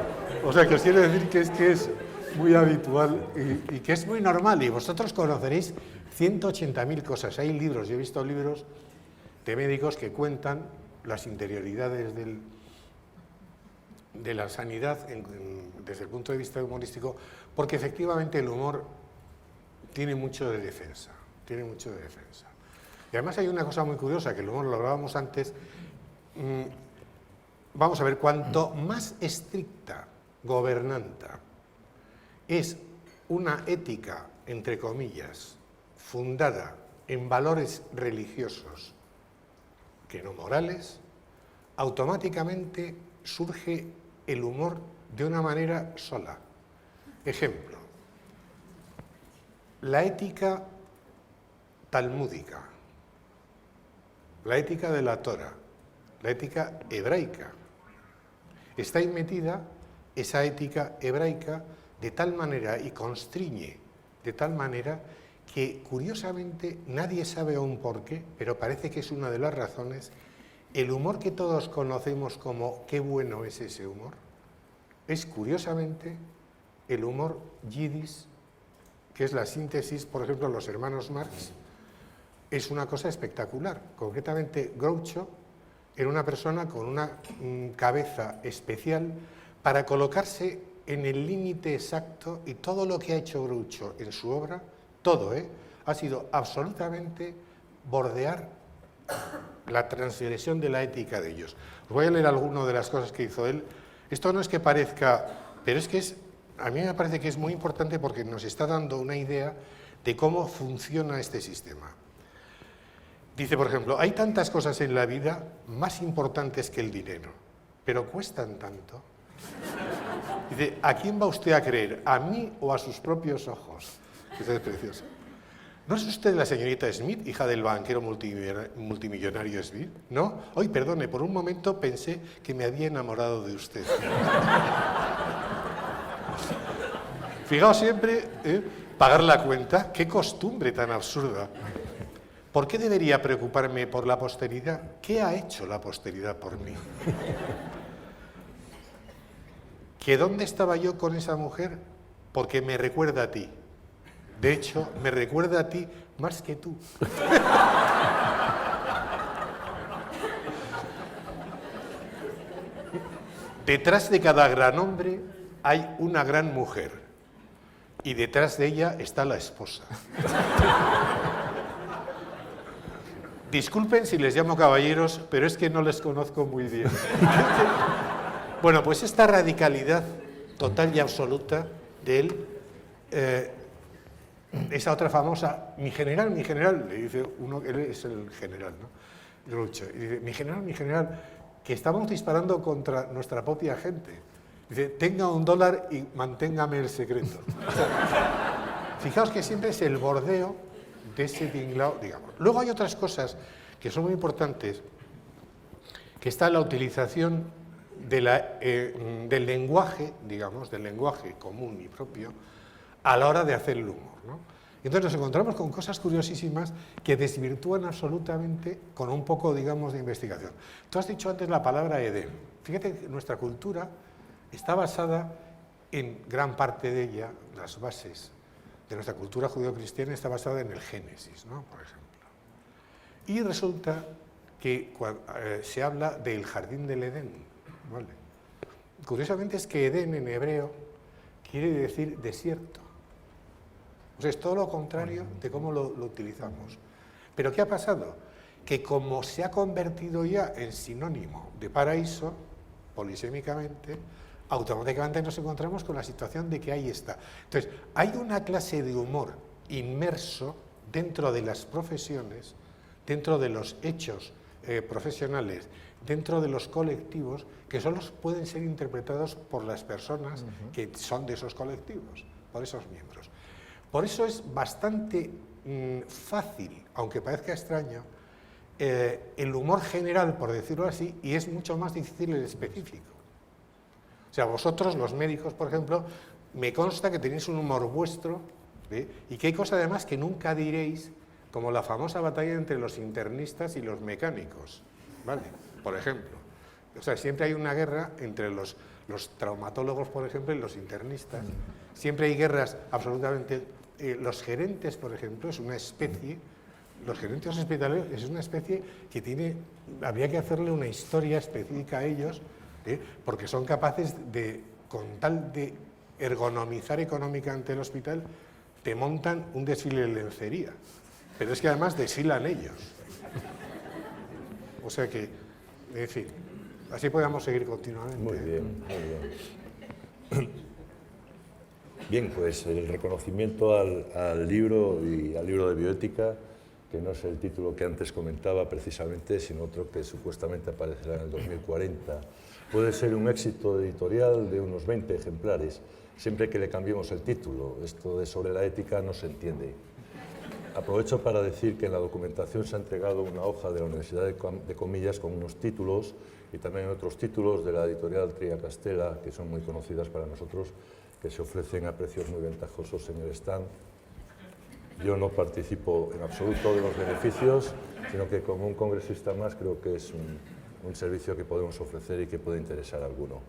o sea, que os quiero decir que es muy habitual y que es muy normal, y vosotros conoceréis 180.000 cosas. Hay libros, yo he visto libros de médicos que cuentan las interioridades de la sanidad desde el punto de vista humorístico, porque efectivamente el humor tiene mucho de defensa, tiene mucho de defensa. Y además hay una cosa muy curiosa, que el humor lo hablábamos antes. Vamos a ver, cuanto más estricta, gobernanta, es una ética, entre comillas, fundada en valores religiosos que no morales, automáticamente surge el humor de una manera sola. Ejemplo, la ética talmúdica, la ética de la Torá, la ética hebraica. Está ahí metida esa ética hebraica de tal manera y constriñe de tal manera que, curiosamente, nadie sabe aún por qué, pero parece que es una de las razones, el humor que todos conocemos como qué bueno es ese humor, es, curiosamente, el humor yiddish, que es la síntesis, por ejemplo, los hermanos Marx. Es una cosa espectacular. Concretamente, Groucho era una persona con una cabeza especial para colocarse en el límite exacto, y todo lo que ha hecho Groucho en su obra, todo, ha sido absolutamente bordear la transgresión de la ética de ellos. Os voy a leer algunas de las cosas que hizo él. Esto no es que parezca, pero es que a mí me parece que es muy importante porque nos está dando una idea de cómo funciona este sistema. Dice, por ejemplo, hay tantas cosas en la vida más importantes que el dinero, pero cuestan tanto. Dice, ¿a quién va usted a creer? ¿A mí o a sus propios ojos? Eso es precioso. ¿No es usted la señorita Smith, hija del banquero multimillonario Smith? ¿No? Ay, perdone, por un momento pensé que me había enamorado de usted. Fijaos siempre, pagar la cuenta, qué costumbre tan absurda. ¿Por qué debería preocuparme por la posteridad? ¿Qué ha hecho la posteridad por mí? ¿Que dónde estaba yo con esa mujer? Porque me recuerda a ti. De hecho, me recuerda a ti más que tú. Detrás de cada gran hombre hay una gran mujer, y detrás de ella está la esposa. Disculpen si les llamo caballeros, pero es que no les conozco muy bien. Bueno, pues esta radicalidad total y absoluta de él, esa otra famosa, mi general, le dice uno, él es el general, ¿no? Groucho, y dice, mi general, que estamos disparando contra nuestra propia gente. Dice, tenga $1 y manténgame el secreto. O sea, fijaos que siempre es el bordeo de ese tinglao, digamos. Luego hay otras cosas que son muy importantes, que está la utilización del lenguaje, digamos, del lenguaje común y propio, a la hora de hacer el humor, ¿no? Y entonces nos encontramos con cosas curiosísimas que desvirtúan absolutamente con un poco, digamos, de investigación. Tú has dicho antes la palabra Edén. Fíjate que nuestra cultura está basada en gran parte de ella, las bases de nuestra cultura judeocristiana está basada en el Génesis, ¿no? Por ejemplo. Y resulta que se habla del jardín del Edén, ¿vale? Curiosamente es que Edén en hebreo quiere decir desierto. O sea, es todo lo contrario de cómo lo utilizamos. Pero ¿qué ha pasado? Que como se ha convertido ya en sinónimo de paraíso, polisémicamente, automáticamente nos encontramos con la situación de que ahí está. Entonces, hay una clase de humor inmerso dentro de las profesiones, dentro de los hechos profesionales, dentro de los colectivos, que solo pueden ser interpretados por las personas que son de esos colectivos, por esos miembros. Por eso es bastante fácil, aunque parezca extraño, el humor general, por decirlo así, y es mucho más difícil el específico. O sea, vosotros, los médicos, por ejemplo, me consta que tenéis un humor vuestro, y que hay cosas además que nunca diréis, como la famosa batalla entre los internistas y los mecánicos, ¿vale? Por ejemplo. O sea, siempre hay una guerra entre los traumatólogos, por ejemplo, y los internistas. Siempre hay guerras absolutamente... los gerentes, por ejemplo, es una especie... Los gerentes hospitalarios es una especie que tiene... Habría que hacerle una historia específica a ellos, porque son capaces de, con tal de ergonomizar económicamente el hospital, te montan un desfile de lencería. Pero es que además desfilan ellos. O sea que, en fin, así podemos seguir continuamente. Muy bien, muy bien. Bien, pues el reconocimiento al libro y al libro de bioética, que no es el título que antes comentaba precisamente, sino otro que supuestamente aparecerá en el 2040. Puede ser un éxito editorial de unos 20 ejemplares, siempre que le cambiemos el título. Esto de sobre la ética no se entiende. Aprovecho para decir que en la documentación se ha entregado una hoja de la Universidad de Comillas con unos títulos y también otros títulos de la editorial Tria-Castella, que son muy conocidas para nosotros, que se ofrecen a precios muy ventajosos en el stand. Yo no participo en absoluto de los beneficios, sino que como un congresista más creo que es un servicio que podemos ofrecer y que puede interesar a alguno.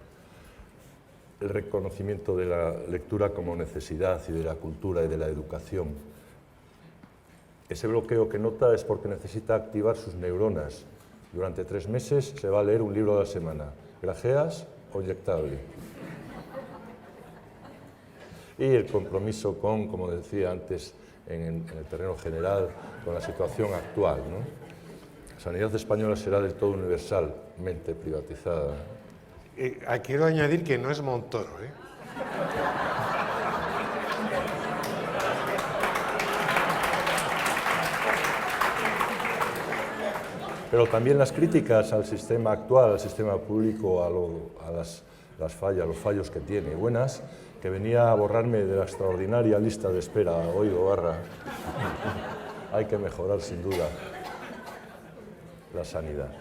El reconocimiento de la lectura como necesidad y de la cultura y de la educación. Ese bloqueo que nota es porque necesita activar sus neuronas. Durante 3 meses se va a leer un libro a la semana, grajeas o inyectable. Y el compromiso con, como decía antes, en el terreno general, con la situación actual, ¿no? La sanidad española será del todo universalmente privatizada. Quiero añadir que no es Montoro, Pero también las críticas al sistema actual, al sistema público, a las fallas, los fallos que tiene, buenas, que venía a borrarme de la extraordinaria lista de espera, oído barra. Hay que mejorar sin duda la sanidad.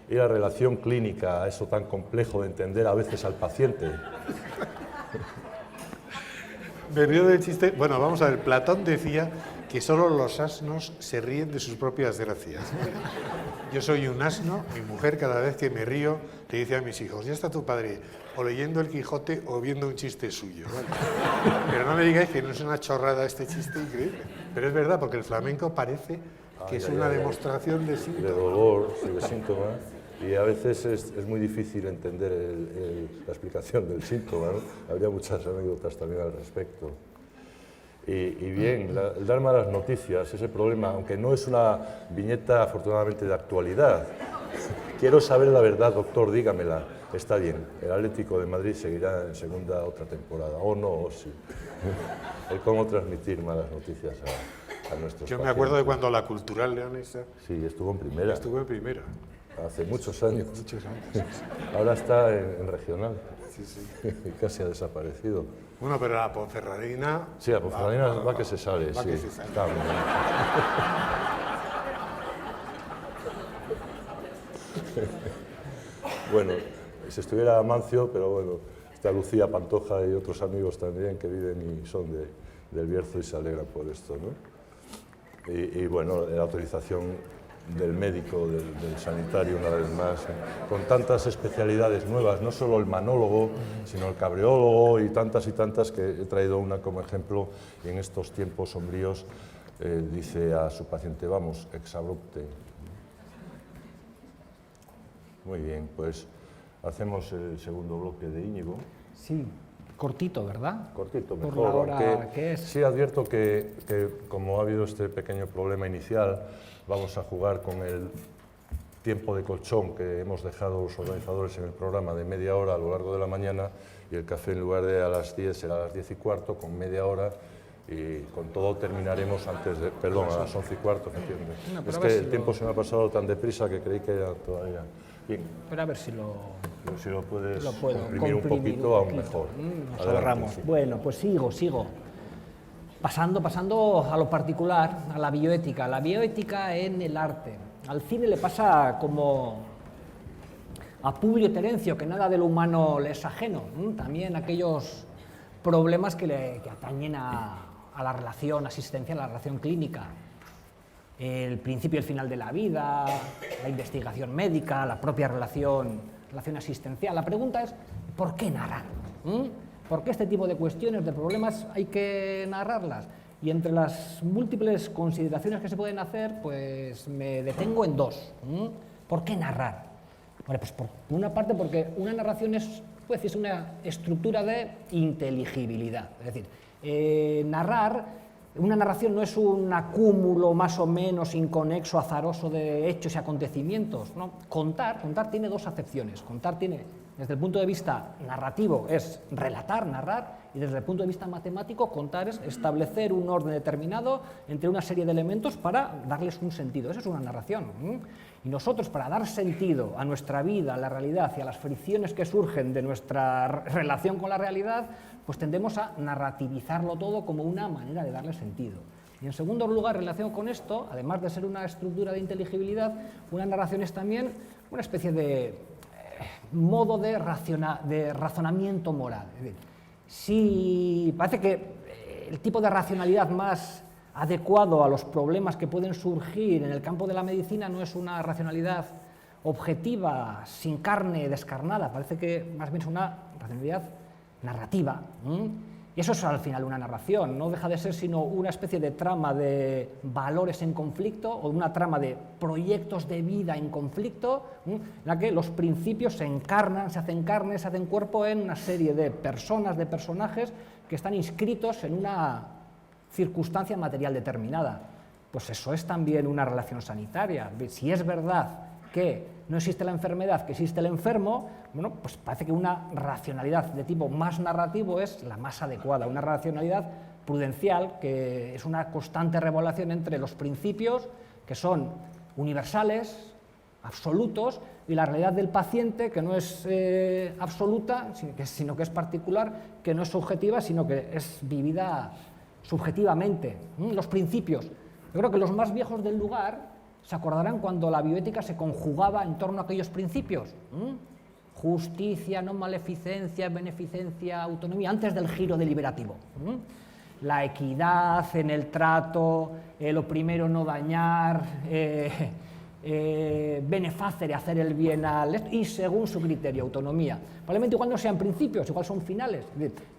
Y la relación clínica, eso tan complejo de entender a veces al paciente. Me río del chiste. Bueno, vamos a ver, Platón decía que solo los asnos se ríen de sus propias gracias. Yo soy un asno, mi mujer cada vez que me río le dice a mis hijos, ya está tu padre o leyendo el Quijote o viendo un chiste suyo. ¿Vale? Pero no me digáis que no es una chorrada este chiste increíble. Pero es verdad, porque el flamenco parece que es una demostración de síntomas. De dolor, sí, de síntomas. Y a veces es muy difícil entender la explicación del síntoma, ¿no? Habría muchas anécdotas también al respecto. Y bien, el dar malas noticias, ese problema, aunque no es una viñeta afortunadamente de actualidad. Quiero saber la verdad, doctor, dígamela. Está bien, el Atlético de Madrid seguirá en segunda otra temporada, o no, o sí. El cómo transmitir malas noticias a nuestros Yo me acuerdo de cuando la Cultural Leonesa... Sí, estuvo en primera. Estuvo en primera. Hace muchos años. Muchos años. Ahora está en regional. Sí, sí. Casi ha desaparecido. Bueno, pero la Ponferradina... Sí, la Ponferradina va que se sale, va sí. que se sale. Está muy bien. Bueno, si estuviera Amancio, pero bueno, está Lucía Pantoja y otros amigos también que viven y son del Bierzo y se alegran por esto, ¿no? Y bueno, la autorización del médico, del sanitario, una vez más, con tantas especialidades nuevas, no solo el manólogo, sino el cabriólogo y tantas que he traído una como ejemplo, y en estos tiempos sombríos dice a su paciente, vamos, exabrupte. Muy bien, pues hacemos el segundo bloque de Íñigo. Sí, Cortito, ¿verdad? Cortito, Por mejor. la hora aunque que es. sí advierto que como ha habido este pequeño problema inicial, vamos a jugar con el tiempo de colchón que hemos dejado los organizadores en el programa de media hora a lo largo de la mañana, y el café en lugar de a las 10 será a las 10 y cuarto, con media hora, y con todo terminaremos antes de, perdón, a las 11 y cuarto, efectivamente. No, Es que el tiempo se me ha pasado tan deprisa que creí que era todavía... Bien, Pero a ver si lo puedes puedo comprimir un poquito, aún mejor. Nos Adelante, ahorramos. sí. Bueno, pues sigo. Pasando a lo particular, a la bioética en el arte. Al cine le pasa como a Publio Terencio, que nada de lo humano le es ajeno. También aquellos problemas que atañen a la relación asistencial, a la relación clínica. El principio y el final de la vida, la investigación médica, la propia relación asistencial. La pregunta es, ¿por qué narrar? ¿Por qué este tipo de cuestiones, de problemas, hay que narrarlas? Y entre las múltiples consideraciones que se pueden hacer, pues me detengo en dos. ¿Por qué narrar? Bueno, pues por una parte porque una narración es una estructura de inteligibilidad. Es decir, una narración no es un acúmulo más o menos inconexo, azaroso de hechos y acontecimientos, ¿no? Contar tiene dos acepciones. Contar tiene, desde el punto de vista narrativo, es relatar, narrar, y desde el punto de vista matemático, contar es establecer un orden determinado entre una serie de elementos para darles un sentido. Eso es una narración. Y nosotros, para dar sentido a nuestra vida, a la realidad y a las fricciones que surgen de nuestra relación con la realidad, pues tendemos a narrativizarlo todo como una manera de darle sentido. Y en segundo lugar, en relación con esto, además de ser una estructura de inteligibilidad, una narración es también una especie de modo de razonamiento moral. Es decir, si parece que el tipo de racionalidad más adecuado a los problemas que pueden surgir en el campo de la medicina no es una racionalidad objetiva, sin carne, descarnada, parece que más bien es una racionalidad narrativa. Y eso es al final una narración, no deja de ser sino una especie de trama de valores en conflicto o una trama de proyectos de vida en conflicto, en la que los principios se encarnan, se hacen carne, se hacen cuerpo en una serie de personas, de personajes que están inscritos en una circunstancia material determinada. Pues eso es también una relación sanitaria. Si es verdad que no existe la enfermedad, que existe el enfermo, bueno, pues parece que una racionalidad de tipo más narrativo es la más adecuada, una racionalidad prudencial, que es una constante revelación entre los principios, que son universales, absolutos, y la realidad del paciente, que no es absoluta, sino que es particular, que no es subjetiva, sino que es vivida subjetivamente. Los principios, yo creo que los más viejos del lugar se acordarán cuando la bioética se conjugaba en torno a aquellos principios. Justicia, no maleficencia, beneficencia, autonomía, antes del giro deliberativo. La equidad en el trato, lo primero no dañar, benefacere, hacer el bien y según su criterio, autonomía. Probablemente igual no sean principios, igual son finales.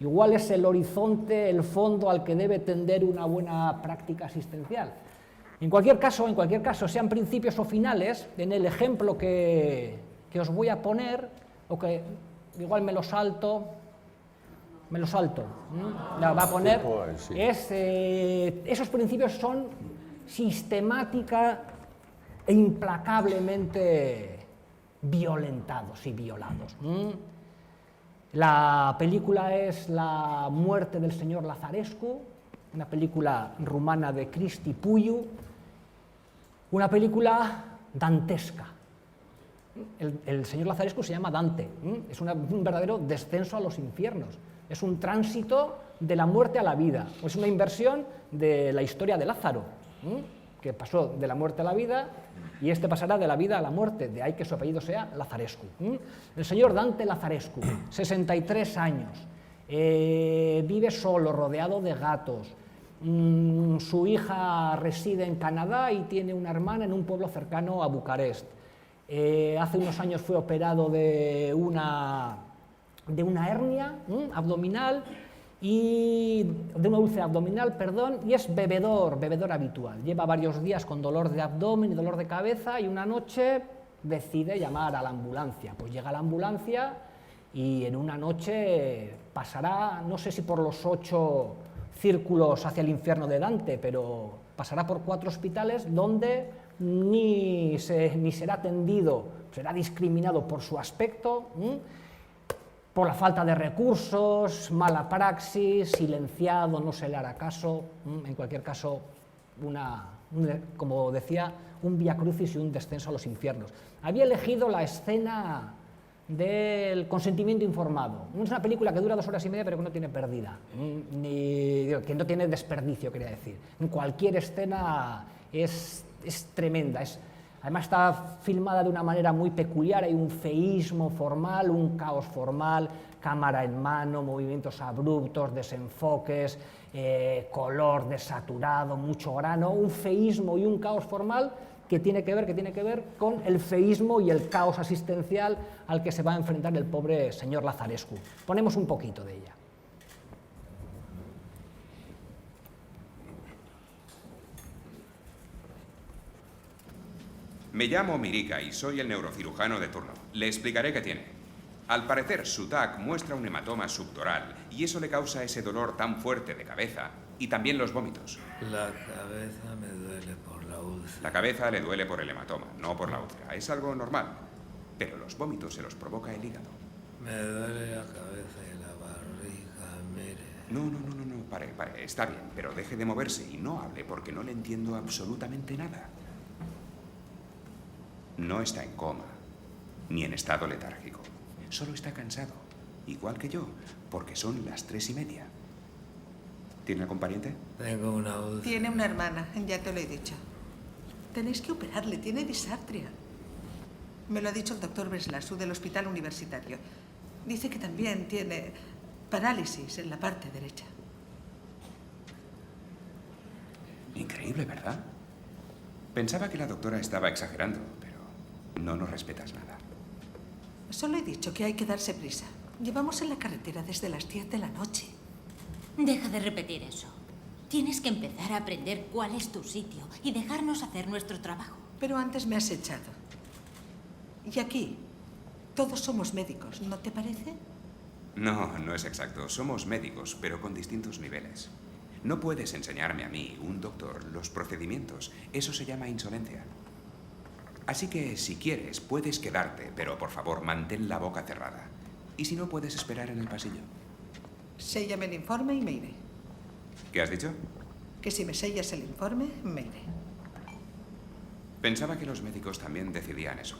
Igual es el horizonte, el fondo al que debe tender una buena práctica asistencial. En cualquier caso, sean principios o finales, en el ejemplo que os voy a poner, o que igual me lo salto, la va a poner, esos principios son sistemática e implacablemente violentados y violados. La película es La muerte del señor Lazarescu, una película rumana de Cristi Puiu, una película dantesca. El señor Lazarescu se llama Dante, es un verdadero descenso a los infiernos, es un tránsito de la muerte a la vida, es una inversión de la historia de Lázaro, que pasó de la muerte a la vida, y este pasará de la vida a la muerte, de ahí que su apellido sea Lazarescu. El señor Dante Lazarescu, 63 años, vive solo, rodeado de gatos. Su hija reside en Canadá y tiene una hermana en un pueblo cercano a Bucarest. Hace unos años fue operado de una hernia abdominal y de una úlcera abdominal, y es bebedor habitual. Lleva varios días con dolor de abdomen y dolor de cabeza, y una noche decide llamar a la ambulancia. Pues llega la ambulancia y en una noche pasará, no sé si por los 8 círculos hacia el infierno de Dante, pero pasará por 4 hospitales donde ni será atendido, será discriminado por su aspecto, por la falta de recursos, mala praxis, silenciado, no se le hará caso, en cualquier caso, como decía, un vía crucis y un descenso a los infiernos. Había elegido la escena del consentimiento informado. Es una película que dura 2 horas y media, pero que no tiene pérdida, que no tiene desperdicio, quería decir. En cualquier escena es tremenda, además está filmada de una manera muy peculiar, hay un feísmo formal, un caos formal, cámara en mano, movimientos abruptos, desenfoques, color desaturado, mucho grano, un feísmo y un caos formal que tiene que ver con el feísmo y el caos asistencial al que se va a enfrentar el pobre señor Lazarescu. Ponemos un poquito de ella. Me llamo Mirica y soy el neurocirujano de turno. Le explicaré qué tiene. Al parecer, su TAC muestra un hematoma subdural y eso le causa ese dolor tan fuerte de cabeza y también los vómitos. La cabeza me duele por la úlcera. La cabeza le duele por el hematoma, no por la úlcera. Es algo normal. Pero los vómitos se los provoca el hígado. Me duele la cabeza y la barriga, mire. No, pare. Está bien, pero deje de moverse y no hable porque no le entiendo absolutamente nada. No está en coma, ni en estado letárgico. Solo está cansado, igual que yo, porque son las 3:30. ¿Tiene algún pariente? Tengo una úlcera. Tiene una hermana, ya te lo he dicho. Tenéis que operarle, tiene disartria. Me lo ha dicho el doctor Breslasu del hospital universitario. Dice que también tiene parálisis en la parte derecha. Increíble, ¿verdad? Pensaba que la doctora estaba exagerando, pero no nos respetas nada. Solo he dicho que hay que darse prisa. Llevamos en la carretera desde las 10 de la noche. Deja de repetir eso. Tienes que empezar a aprender cuál es tu sitio y dejarnos hacer nuestro trabajo. Pero antes me has echado. Y aquí, todos somos médicos, ¿no te parece? No es exacto. Somos médicos, pero con distintos niveles. No puedes enseñarme a mí, un doctor, los procedimientos. Eso se llama insolencia. Así que, si quieres, puedes quedarte, pero por favor, mantén la boca cerrada. Y si no, puedes esperar en el pasillo. Séllame el informe y me iré. ¿Qué has dicho? Que si me sellas el informe, me iré. Pensaba que los médicos también decidían eso.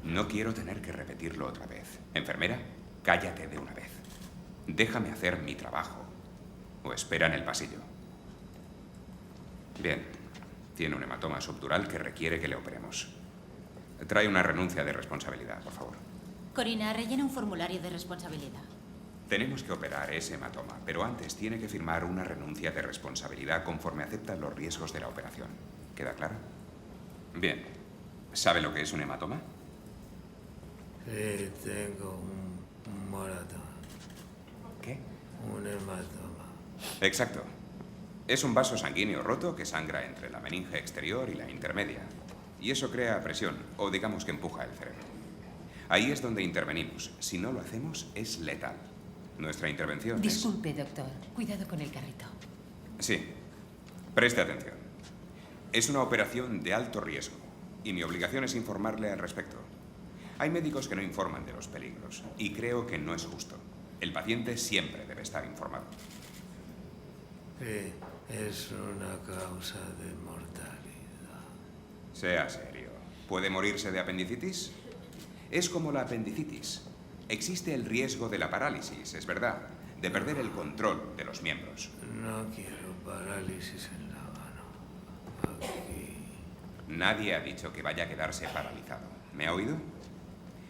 No quiero tener que repetirlo otra vez. Enfermera, cállate de una vez. Déjame hacer mi trabajo. O espera en el pasillo. Bien. Tiene un hematoma subdural que requiere que le operemos. Trae una renuncia de responsabilidad, por favor. Corina, rellena un formulario de responsabilidad. Tenemos que operar ese hematoma, pero antes tiene que firmar una renuncia de responsabilidad conforme acepta los riesgos de la operación. ¿Queda claro? Bien. ¿Sabe lo que es un hematoma? Sí, tengo un moratón. ¿Qué? Un hematoma. Exacto. Es un vaso sanguíneo roto que sangra entre la meninge exterior y la intermedia. Y eso crea presión, o digamos que empuja el cerebro. Ahí es donde intervenimos. Si no lo hacemos, es letal. Nuestra intervención Disculpe, doctor. Cuidado con el carrito. Sí. Preste atención. Es una operación de alto riesgo. Y mi obligación es informarle al respecto. Hay médicos que no informan de los peligros. Y creo que no es justo. El paciente siempre debe estar informado. Sí. Es una causa de mortalidad. Sea serio. ¿Puede morirse de apendicitis? Es como la apendicitis. Existe el riesgo de la parálisis, es verdad, de perder el control de los miembros. No quiero parálisis en la mano. Aquí. Nadie ha dicho que vaya a quedarse paralizado. ¿Me ha oído?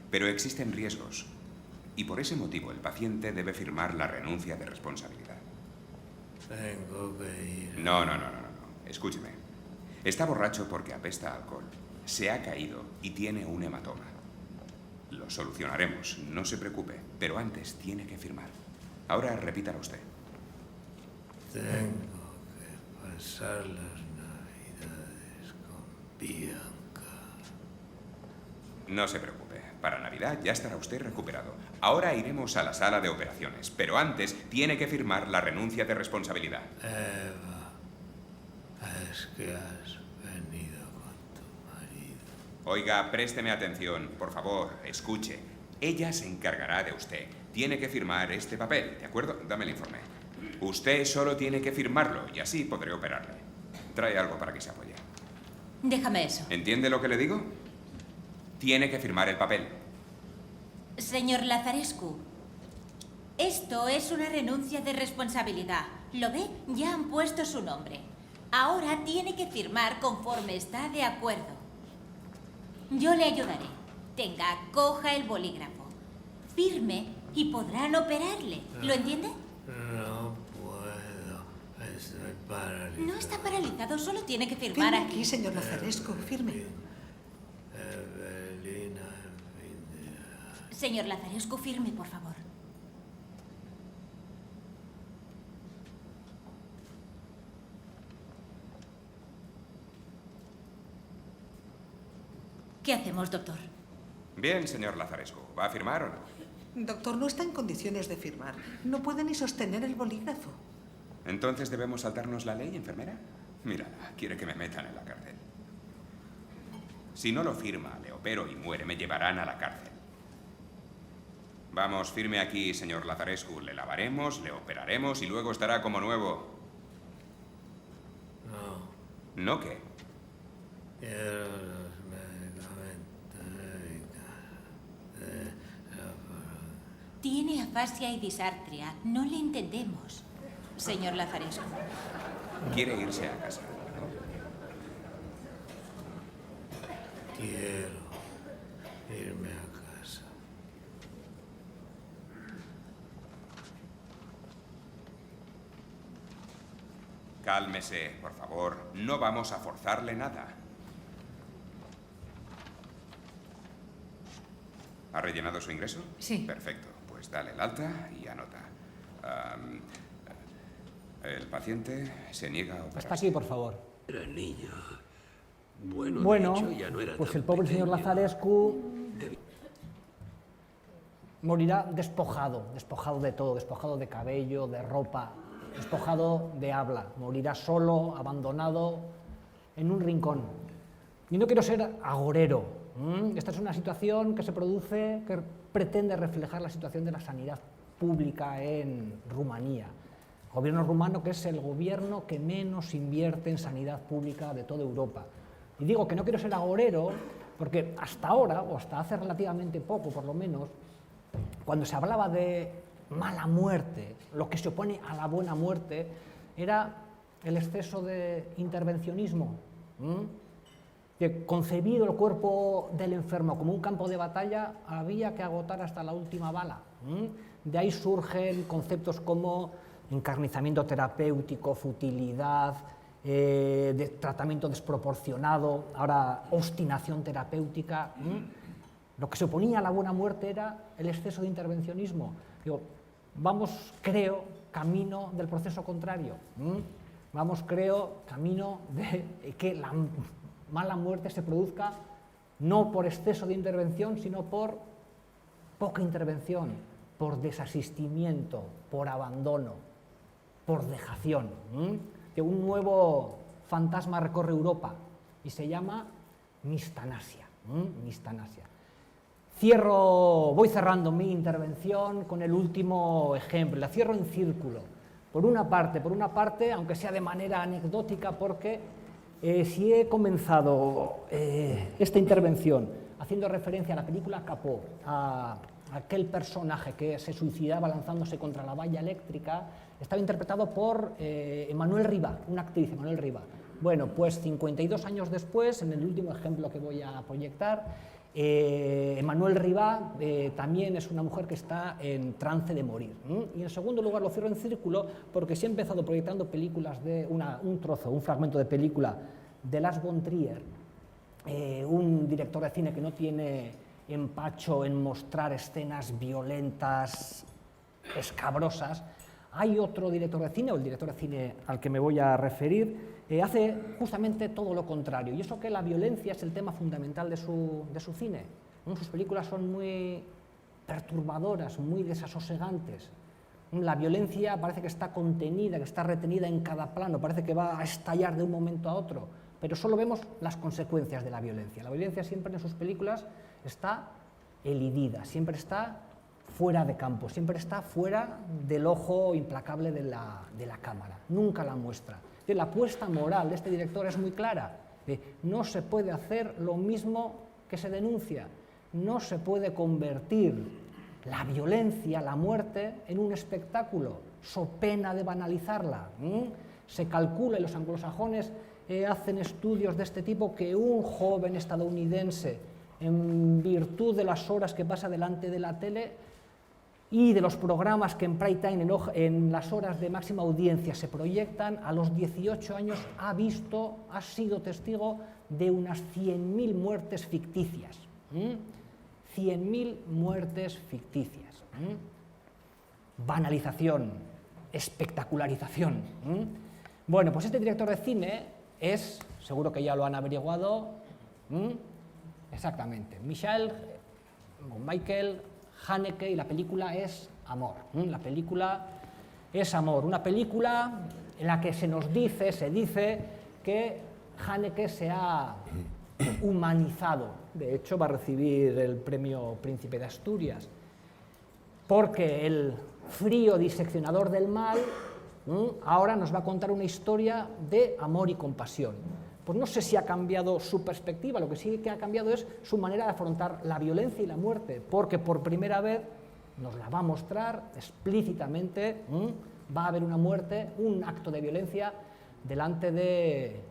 Pero existen riesgos. Y por ese motivo el paciente debe firmar la renuncia de responsabilidad. Tengo que ir. No. Escúcheme. Está borracho porque apesta a alcohol. Se ha caído y tiene un hematoma. Lo solucionaremos, no se preocupe. Pero antes tiene que firmar. Ahora repítalo usted. Tengo que pasar las Navidades con Bianca. No se preocupe. Para Navidad ya estará usted recuperado. Ahora iremos a la sala de operaciones, pero antes tiene que firmar la renuncia de responsabilidad. Eva, es que has venido con tu marido. Oiga, présteme atención, por favor, escuche. Ella se encargará de usted. Tiene que firmar este papel, ¿de acuerdo? Dame el informe. Usted solo tiene que firmarlo y así podré operarle. Trae algo para que se apoye. Déjame eso. ¿Entiende lo que le digo? Tiene que firmar el papel. Señor Lazarescu, esto es una renuncia de responsabilidad. ¿Lo ve? Ya han puesto su nombre. Ahora tiene que firmar conforme está de acuerdo. Yo le ayudaré. Tenga, coja el bolígrafo. Firme y podrán operarle. ¿Lo entiende? No puedo. Estoy paralizado. No está paralizado, solo tiene que firmar Firme aquí. aquí, señor Lazarescu, firme. Evelina, Señor Lazarescu, firme, por favor. ¿Qué hacemos, doctor? Bien, señor Lazarescu. ¿Va a firmar o no? Doctor, no está en condiciones de firmar. No puede ni sostener el bolígrafo. ¿Entonces debemos saltarnos la ley, enfermera? Mírala, quiere que me metan en la cárcel. Si no lo firma, le opero y muere, me llevarán a la cárcel. Vamos, firme aquí, señor Lazarescu. Le lavaremos, le operaremos y luego estará como nuevo. No. ¿No qué? Quiero los medicamentos de mi casa. Tiene afasia y disartria. No le entendemos, señor Lazarescu. Quiere irse a casa. Quiero irme a casa. Cálmese, por favor. No vamos a forzarle nada. ¿Ha rellenado su ingreso? Sí. Perfecto. Pues dale el alta y anota. El paciente se niega a operarse. Hasta aquí, por favor. Era niño. Bueno, Bueno, de hecho, ya no era pues tan el pobre señor pequeño. Lazarescu morirá despojado de todo, despojado de cabello, de ropa, despojado de habla. Morirá solo, abandonado, en un rincón. Y no quiero ser agorero. Esta es una situación que se produce, que pretende reflejar la situación de la sanidad pública en Rumanía. El gobierno rumano, que es el gobierno que menos invierte en sanidad pública de toda Europa. Y digo que no quiero ser agorero porque hasta ahora, o hasta hace relativamente poco por lo menos, cuando se hablaba de mala muerte, lo que se opone a la buena muerte, era el exceso de intervencionismo. Que concebido el cuerpo del enfermo como un campo de batalla, había que agotar hasta la última bala. De ahí surgen conceptos como encarnizamiento terapéutico, futilidad, de tratamiento desproporcionado, ahora obstinación terapéutica. Lo que se oponía a la buena muerte era el exceso de intervencionismo. Digo, vamos, creo, camino del proceso contrario. Vamos, creo, camino de que la mala muerte se produzca no por exceso de intervención, sino por poca intervención, por desasistimiento, por abandono, por dejación. Que un nuevo fantasma recorre Europa y se llama mistanasia. Mistanasia. Voy cerrando mi intervención con el último ejemplo, la cierro en círculo. Por una parte, aunque sea de manera anecdótica, porque si he comenzado esta intervención haciendo referencia a la película Capó, a aquel personaje que se suicidaba lanzándose contra la valla eléctrica, estaba interpretado por Emmanuelle Riva, una actriz, Emmanuelle Riva. Bueno, pues 52 años después, en el último ejemplo que voy a proyectar, Emmanuelle Riva también es una mujer que está en trance de morir. Y en segundo lugar lo cierro en círculo porque si he empezado proyectando películas de un fragmento de película de Lars von Trier, un director de cine que no tiene empacho en mostrar escenas violentas, escabrosas. Hay otro director de cine, o el director de cine al que me voy a referir, hace justamente todo lo contrario. Y eso que la violencia es el tema fundamental de su cine. Sus películas son muy perturbadoras, muy desasosegantes. La violencia parece que está contenida, que está retenida en cada plano, parece que va a estallar de un momento a otro, pero solo vemos las consecuencias de la violencia. La violencia siempre en sus películas está elidida, siempre está fuera de campo, siempre está fuera del ojo implacable de la cámara, nunca la muestra. La apuesta moral de este director es muy clara, no se puede hacer lo mismo que se denuncia, no se puede convertir la violencia, la muerte, en un espectáculo, so pena de banalizarla. Se calcula, y los anglosajones hacen estudios de este tipo, que un joven estadounidense, en virtud de las horas que pasa delante de la tele y de los programas que en prime time, en las horas de máxima audiencia se proyectan, a los 18 años ha sido testigo de unas 100.000 muertes ficticias. 100.000 muertes ficticias. Banalización, espectacularización. Bueno, pues este director de cine es, seguro que ya lo han averiguado, exactamente, Michael Haneke, y la película es Amor. La película es Amor, una película en la que se dice que Haneke se ha humanizado. De hecho, va a recibir el premio Príncipe de Asturias, porque el frío diseccionador del mal ahora nos va a contar una historia de amor y compasión. Pues no sé si ha cambiado su perspectiva, lo que sí que ha cambiado es su manera de afrontar la violencia y la muerte, porque por primera vez nos la va a mostrar explícitamente, va a haber una muerte, un acto de violencia delante de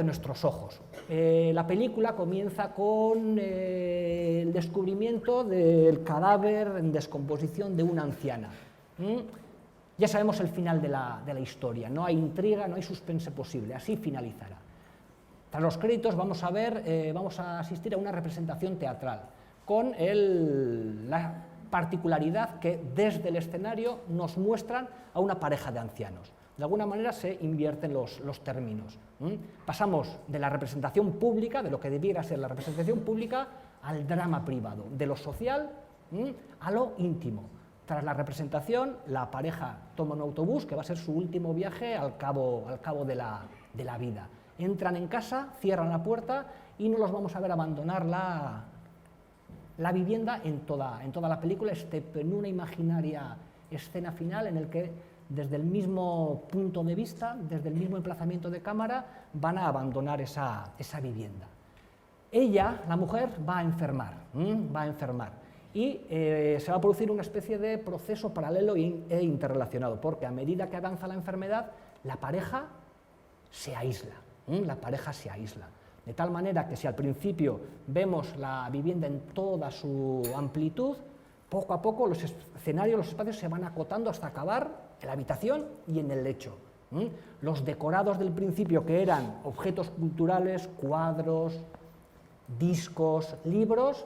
nuestros ojos. La película comienza con el descubrimiento del cadáver en descomposición de una anciana. Ya sabemos el final de la historia, no hay intriga, no hay suspense posible, así finalizará. Tras los créditos vamos a asistir a una representación teatral, con la particularidad que desde el escenario nos muestran a una pareja de ancianos. De alguna manera se invierten los términos. Pasamos de la representación pública, de lo que debiera ser la representación pública, al drama privado, de lo social a lo íntimo. Tras la representación, la pareja toma un autobús, que va a ser su último viaje al cabo de la vida. Entran en casa, cierran la puerta y no los vamos a ver abandonar la vivienda en toda la película, excepto en una imaginaria escena final en el que, desde el mismo punto de vista, desde el mismo emplazamiento de cámara, van a abandonar esa vivienda. Ella, la mujer, va a enfermar, y se va a producir una especie de proceso paralelo e interrelacionado, porque a medida que avanza la enfermedad, la pareja se aísla, de tal manera que si al principio vemos la vivienda en toda su amplitud, poco a poco los escenarios, los espacios se van acotando hasta acabar en la habitación y en el lecho. Los decorados del principio, que eran objetos culturales, cuadros, discos, libros,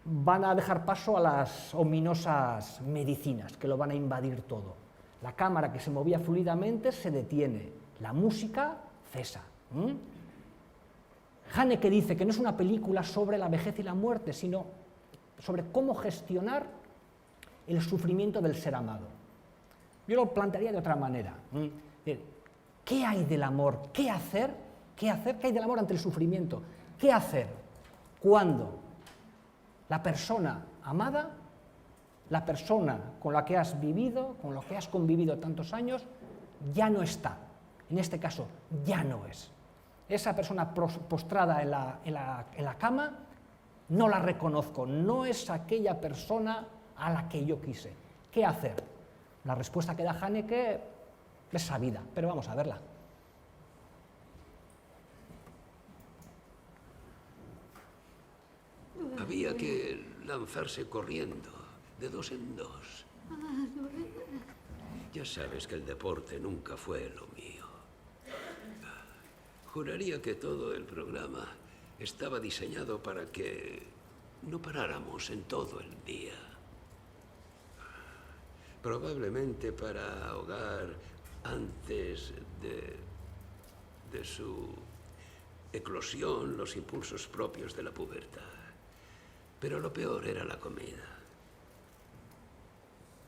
van a dejar paso a las ominosas medicinas, que lo van a invadir todo. La cámara, que se movía fluidamente, se detiene, la música cesa. Haneke dice que no es una película sobre la vejez y la muerte, sino sobre cómo gestionar el sufrimiento del ser amado. Yo lo plantearía de otra manera. ¿Qué hay del amor? ¿Qué hacer? ¿Qué hay del amor ante el sufrimiento? ¿Qué hacer cuando la persona amada, la persona con la que has vivido, con la que has convivido tantos años, ya no está? En este caso, ya no es. Esa persona postrada en la cama, no la reconozco, no es aquella persona a la que yo quise. ¿Qué hacer? La respuesta que da Haneke es sabida, pero vamos a verla. Había que lanzarse corriendo, de dos en dos. Ya sabes que el deporte nunca fue lo mío. Juraría que todo el programa estaba diseñado para que no paráramos en todo el día. Probablemente para ahogar antes de su eclosión los impulsos propios de la pubertad. Pero lo peor era la comida.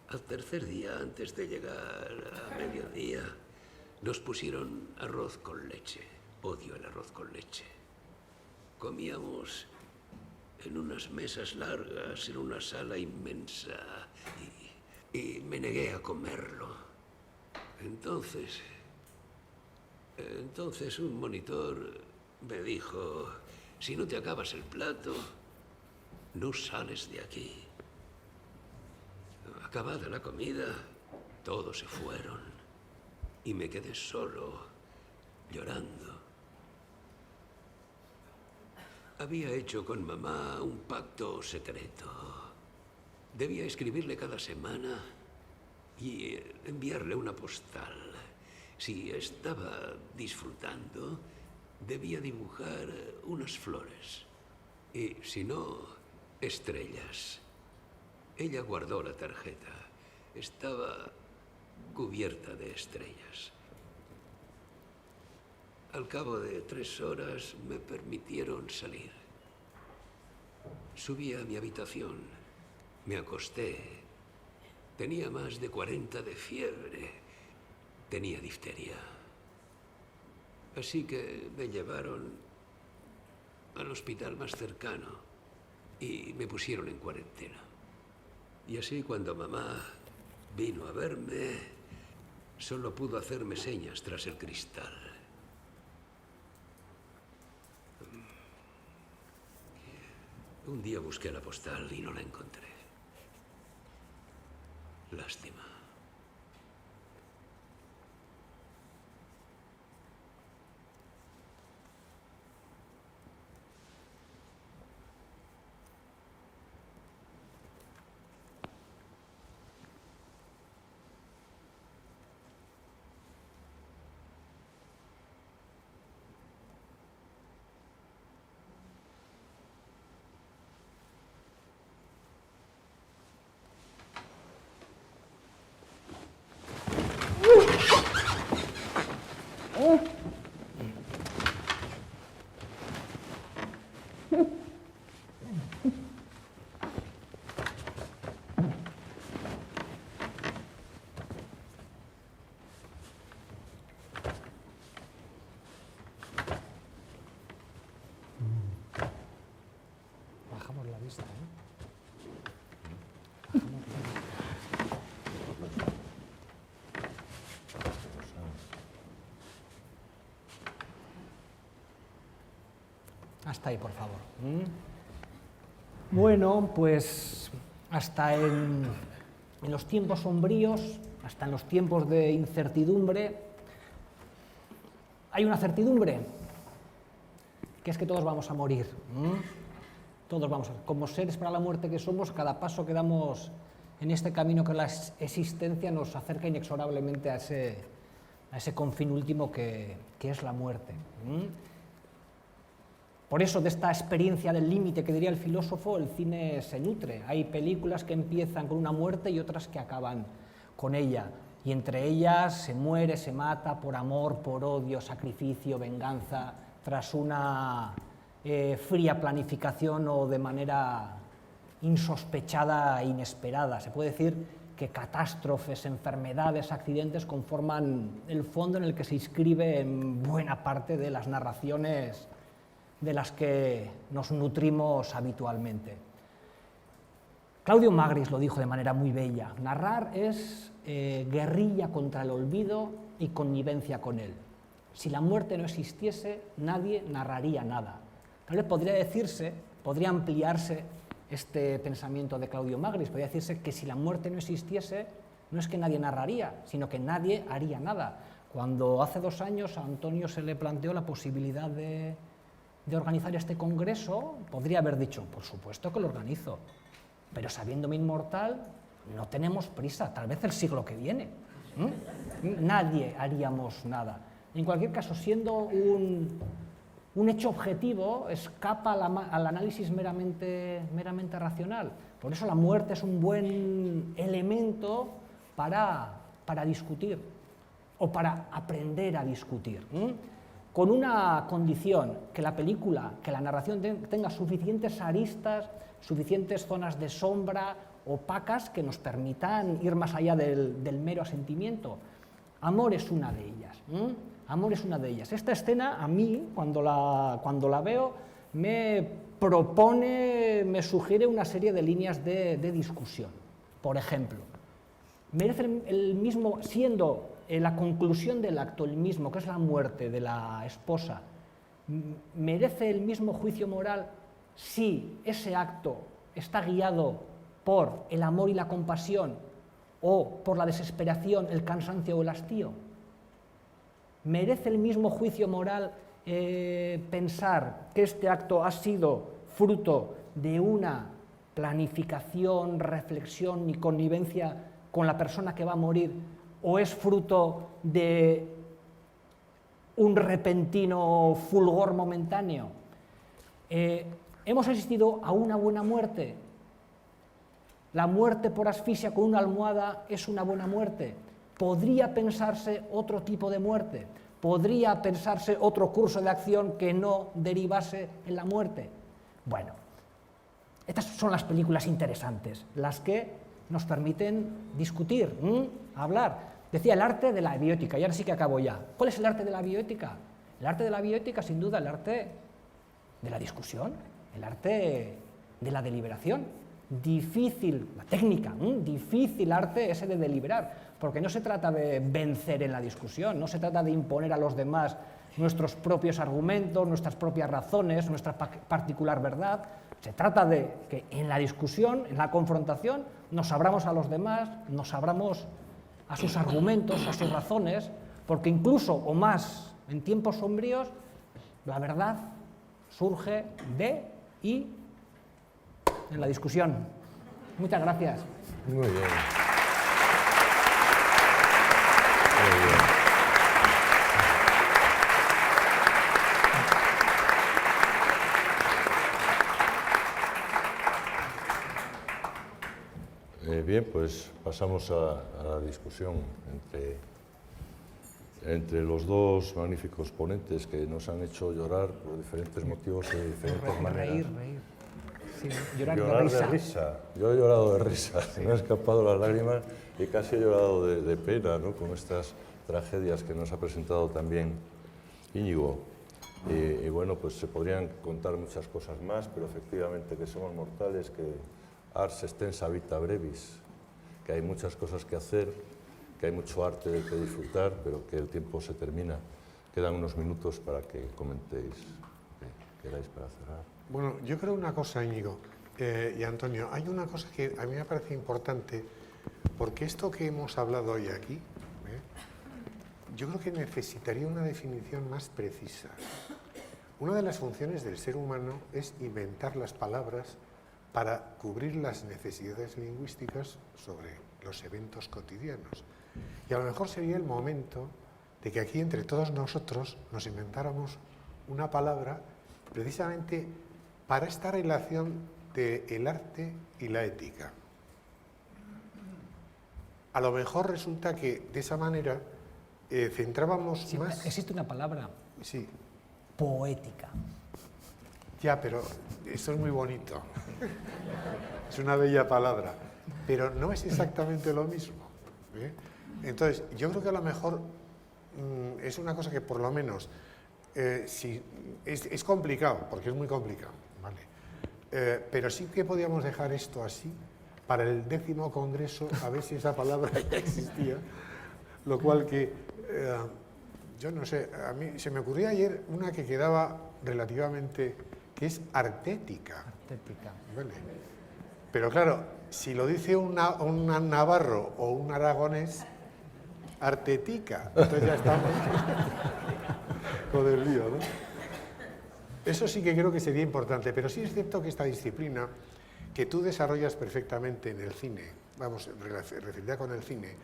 Al tercer día, antes de llegar a mediodía, nos pusieron arroz con leche. Odio el arroz con leche. Comíamos en unas mesas largas, en una sala inmensa, y me negué a comerlo. Entonces un monitor me dijo, si no te acabas el plato, no sales de aquí. Acabada la comida, todos se fueron y me quedé solo, llorando. Había hecho con mamá un pacto secreto. Debía escribirle cada semana y enviarle una postal. Si estaba disfrutando, debía dibujar unas flores. Y si no, estrellas. Ella guardó la tarjeta. Estaba cubierta de estrellas. Al cabo de 3 horas me permitieron salir. Subí a mi habitación. Me acosté. Tenía más de 40 de fiebre. Tenía difteria. Así que me llevaron al hospital más cercano y me pusieron en cuarentena. Y así cuando mamá vino a verme, solo pudo hacerme señas tras el cristal. Un día busqué la postal y no la encontré. Lástima. Bajamos la vista, ¿eh? Hasta ahí, por favor. Bueno, pues hasta en los tiempos sombríos, hasta en los tiempos de incertidumbre, hay una certidumbre, que es que todos vamos a morir. Todos vamos a, como seres para la muerte que somos, cada paso que damos en este camino que es la existencia nos acerca inexorablemente a ese confín último que es la muerte. Por eso de esta experiencia del límite que diría el filósofo, el cine se nutre. Hay películas que empiezan con una muerte y otras que acaban con ella. Y entre ellas se muere, se mata por amor, por odio, sacrificio, venganza, tras una fría planificación o de manera insospechada e inesperada. Se puede decir que catástrofes, enfermedades, accidentes conforman el fondo en el que se inscribe en buena parte de las narraciones de las que nos nutrimos habitualmente. Claudio Magris lo dijo de manera muy bella: narrar es guerrilla contra el olvido y connivencia con él. Si la muerte no existiese, nadie narraría nada. Tal vez podría ampliarse este pensamiento de Claudio Magris, podría decirse que si la muerte no existiese, no es que nadie narraría, sino que nadie haría nada. Cuando hace 2 años a Antonio se le planteó la posibilidad de organizar este congreso, podría haber dicho, por supuesto que lo organizo, pero sabiéndome inmortal, no tenemos prisa, tal vez el siglo que viene. Nadie haríamos nada. En cualquier caso, siendo un hecho objetivo, escapa al análisis meramente racional. Por eso la muerte es un buen elemento para discutir, o para aprender a discutir. con una condición, que la película, que la narración tenga suficientes aristas, suficientes zonas de sombra, opacas, que nos permitan ir más allá del mero asentimiento. Amor es una de ellas. Amor es una de ellas. Esta escena, a mí, cuando la veo, me propone, me sugiere una serie de líneas de discusión. Por ejemplo, merece el mismo, siendo la conclusión del acto el mismo, que es la muerte de la esposa, merece el mismo juicio moral si ese acto está guiado por el amor y la compasión o por la desesperación, el cansancio o el hastío. ¿Merece el mismo juicio moral pensar que este acto ha sido fruto de una planificación, reflexión y connivencia con la persona que va a morir, o es fruto de un repentino fulgor momentáneo? ¿Hemos asistido a una buena muerte? ¿La muerte por asfixia con una almohada es una buena muerte? ¿Podría pensarse otro tipo de muerte? ¿Podría pensarse otro curso de acción que no derivase en la muerte? Bueno, estas son las películas interesantes, las que nos permiten discutir, hablar. Decía, el arte de la bioética, y ahora sí que acabo ya. ¿Cuál es el arte de la bioética? El arte de la bioética, sin duda, el arte de la discusión, el arte de la deliberación. Difícil, la técnica, difícil arte ese de deliberar, porque no se trata de vencer en la discusión, no se trata de imponer a los demás nuestros propios argumentos, nuestras propias razones, nuestra particular verdad. Se trata de que en la discusión, en la confrontación, nos abramos a los demás, nos abramos a sus argumentos, a sus razones, porque incluso, o más, en tiempos sombríos, la verdad surge de y en la discusión. Muchas gracias. Muy bien. Bien, pues pasamos a la discusión entre los dos magníficos ponentes que nos han hecho llorar por diferentes motivos y de diferentes maneras. Reír. Sí, llorar de risa. Yo he llorado de risa, me han escapado las lágrimas y casi he llorado de pena, ¿no?, con estas tragedias que nos ha presentado también Íñigo. Y bueno, pues se podrían contar muchas cosas más, pero efectivamente que somos mortales, que ars extensa vita brevis, que hay muchas cosas que hacer, que hay mucho arte de que disfrutar, pero que el tiempo se termina. Quedan unos minutos para que comentéis lo que queráis para cerrar. Bueno, yo creo una cosa, Íñigo y Antonio, hay una cosa que a mí me parece importante, porque esto que hemos hablado hoy aquí, yo creo que necesitaría una definición más precisa. Una de las funciones del ser humano es inventar las palabras para cubrir las necesidades lingüísticas sobre los eventos cotidianos. Y a lo mejor sería el momento de que aquí entre todos nosotros nos inventáramos una palabra precisamente para esta relación del arte y la ética. A lo mejor resulta que de esa manera centrábamos más... Existe una palabra. Sí. Poética. Ya, pero esto es muy bonito. Es una bella palabra, pero no es exactamente lo mismo. Entonces, yo creo que a lo mejor es una cosa que por lo menos si, es complicado, porque es muy complicado, ¿vale? Pero sí que podíamos dejar esto así para el 10º congreso, a ver si esa palabra ya existía, lo cual que, yo no sé, a mí se me ocurrió ayer una que quedaba relativamente, que es artética. Artética. ¿Vale? Pero claro, si lo dice un navarro o un aragonés, artetica, entonces ya estamos con el lío, ¿no? Eso sí que creo que sería importante, pero sí es cierto que esta disciplina que tú desarrollas perfectamente en el cine, vamos, referida con el cine,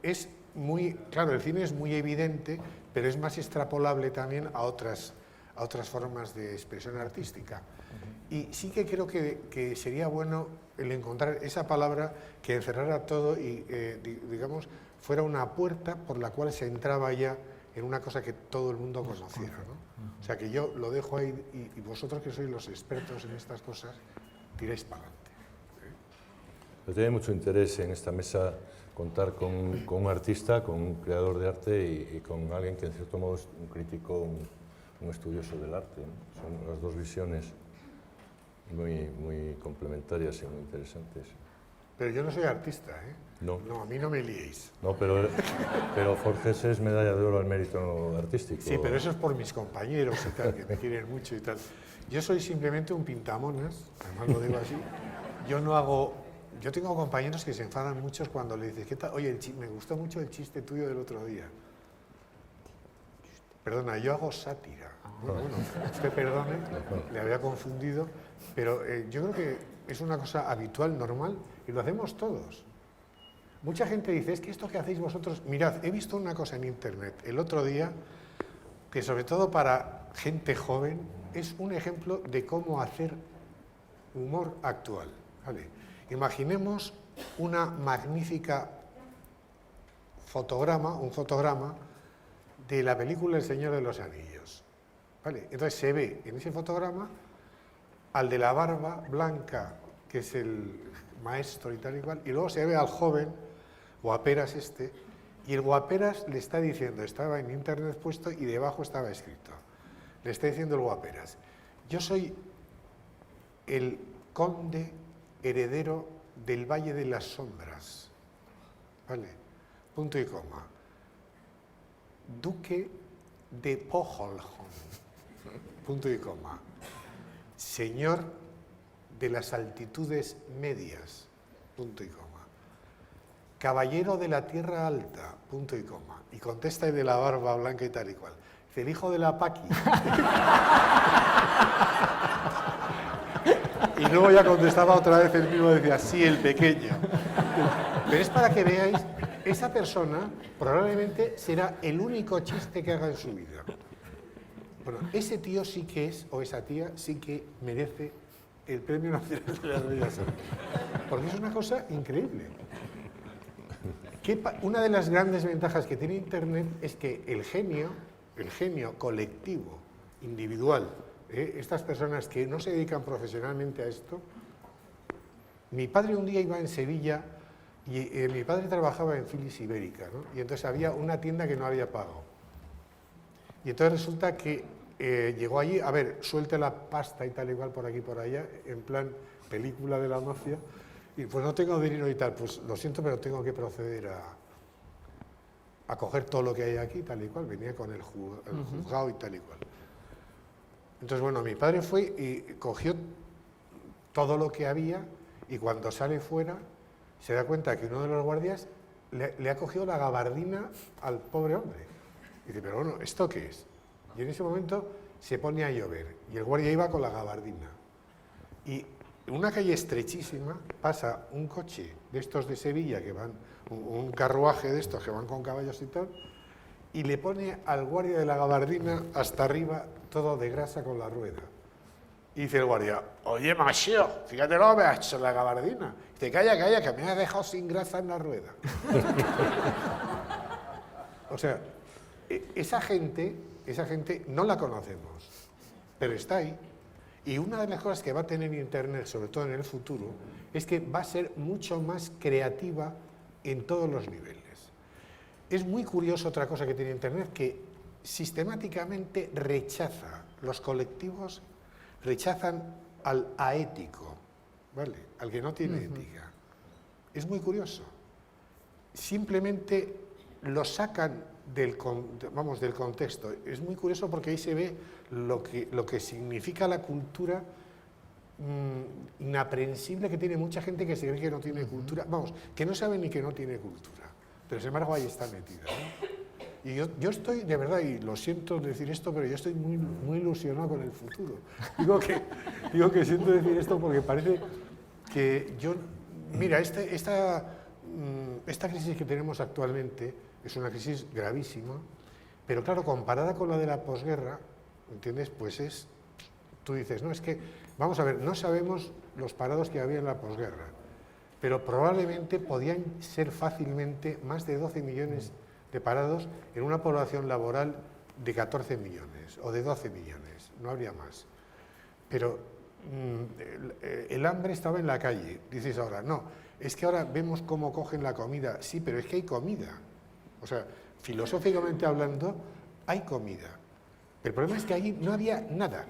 es muy, claro, el cine es muy evidente, pero es más extrapolable también a otras formas de expresión artística. Y sí que creo que sería bueno el encontrar esa palabra que encerrara todo y, digamos, fuera una puerta por la cual se entraba ya en una cosa que todo el mundo conociera, ¿no? O sea, que yo lo dejo ahí y vosotros que sois los expertos en estas cosas, tiráis para adelante. Pero tiene mucho interés en esta mesa contar con un artista, con un creador de arte y con alguien que en cierto modo es un crítico, un estudioso del arte, ¿no? Son las dos visiones muy complementarias y muy interesantes. Pero yo no soy artista, ¿eh? No. No, a mí no me liéis. No, pero Forges es medalla de oro al mérito artístico. Sí, pero eso es por mis compañeros y tal, que me quieren mucho y tal. Yo soy simplemente un pintamonas, además lo digo así. Yo no hago... Yo tengo compañeros que se enfadan mucho cuando le dices, ¿qué tal? Oye, me gustó mucho el chiste tuyo del otro día. Perdona, yo hago sátira. Bueno, usted perdone, le había confundido, pero yo creo que es una cosa habitual, normal, y lo hacemos todos. Mucha gente dice, es que esto que hacéis vosotros... Mirad, he visto una cosa en internet el otro día, que sobre todo para gente joven, es un ejemplo de cómo hacer humor actual. ¿Vale? Imaginemos una magnífica un fotograma de la película El Señor de los Anillos. ¿Vale? Entonces se ve en ese fotograma al de la barba blanca, que es el maestro y tal y cual, y luego se ve al joven, guaperas este, y el guaperas le está diciendo, estaba en internet puesto y debajo estaba escrito, le está diciendo el guaperas, yo soy el conde heredero del Valle de las Sombras, ¿vale? Punto y coma. Duque de Poholholm, punto y coma. Señor de las altitudes medias, punto y coma. Caballero de la tierra alta, punto y coma. Y contesta el de la barba blanca y tal y cual. El hijo de la Paqui. Y luego ya contestaba otra vez el mismo, decía, sí, el pequeño. Pero es para que veáis, esa persona probablemente será el único chiste que haga en su vida. Bueno, ese tío sí que es, o esa tía sí que merece el Premio Nacional de las Bellas Artes. Porque es una cosa increíble. Una de las grandes ventajas que tiene Internet es que el genio colectivo, individual, estas personas que no se dedican profesionalmente a esto. Mi padre un día iba en Sevilla y mi padre trabajaba en Philips Ibérica, ¿no? Y entonces había una tienda que no había pago. Y entonces resulta que llegó allí, a ver, suelte la pasta y tal igual por aquí por allá, en plan película de la mafia, y pues no tengo dinero y tal, pues lo siento, pero tengo que proceder a coger todo lo que hay aquí, tal y cual, venía con el juzgado y tal y cual. Entonces, bueno, mi padre fue y cogió todo lo que había y cuando sale fuera se da cuenta que uno de los guardias le ha cogido la gabardina al pobre hombre. Y dice, pero bueno, ¿esto qué es? Y en ese momento se pone a llover y el guardia iba con la gabardina. Y en una calle estrechísima pasa un coche de estos de Sevilla, que van, un carruaje de estos que van con caballos y tal, y le pone al guardia de la gabardina hasta arriba todo de grasa con la rueda. Y dice el guardia, oye, macho, fíjate lo que me ha hecho la gabardina. Y dice, calla, que me ha dejado sin grasa en la rueda. O sea, esa gente no la conocemos, pero está ahí. Y una de las cosas que va a tener Internet, sobre todo en el futuro, es que va a ser mucho más creativa en todos los niveles. Es muy curioso otra cosa que tiene Internet, que sistemáticamente rechaza, los colectivos rechazan al aético, ¿vale? Al que no tiene ética. Es muy curioso. Simplemente lo sacan del contexto. Es muy curioso porque ahí se ve lo que significa la cultura inaprensible que tiene mucha gente que se cree que no tiene cultura. Vamos, que no sabe ni que no tiene cultura. Pero sin embargo ahí está metida, ¿no? Y yo estoy, de verdad, y lo siento decir esto, pero yo estoy muy ilusionado con el futuro. Digo que siento decir esto porque parece que mira, esta crisis que tenemos actualmente es una crisis gravísima, pero claro, comparada con la de la posguerra, ¿entiendes? Pues tú dices, no, es que, vamos a ver, no sabemos los parados que había en la posguerra, pero probablemente podían ser fácilmente más de 12 millones de separados en una población laboral de 14 millones o de 12 millones, no habría más. Pero el hambre estaba en la calle, dices ahora, no, es que ahora vemos cómo cogen la comida, sí, pero es que hay comida. O sea, filosóficamente hablando, hay comida. El problema es que allí no había nada.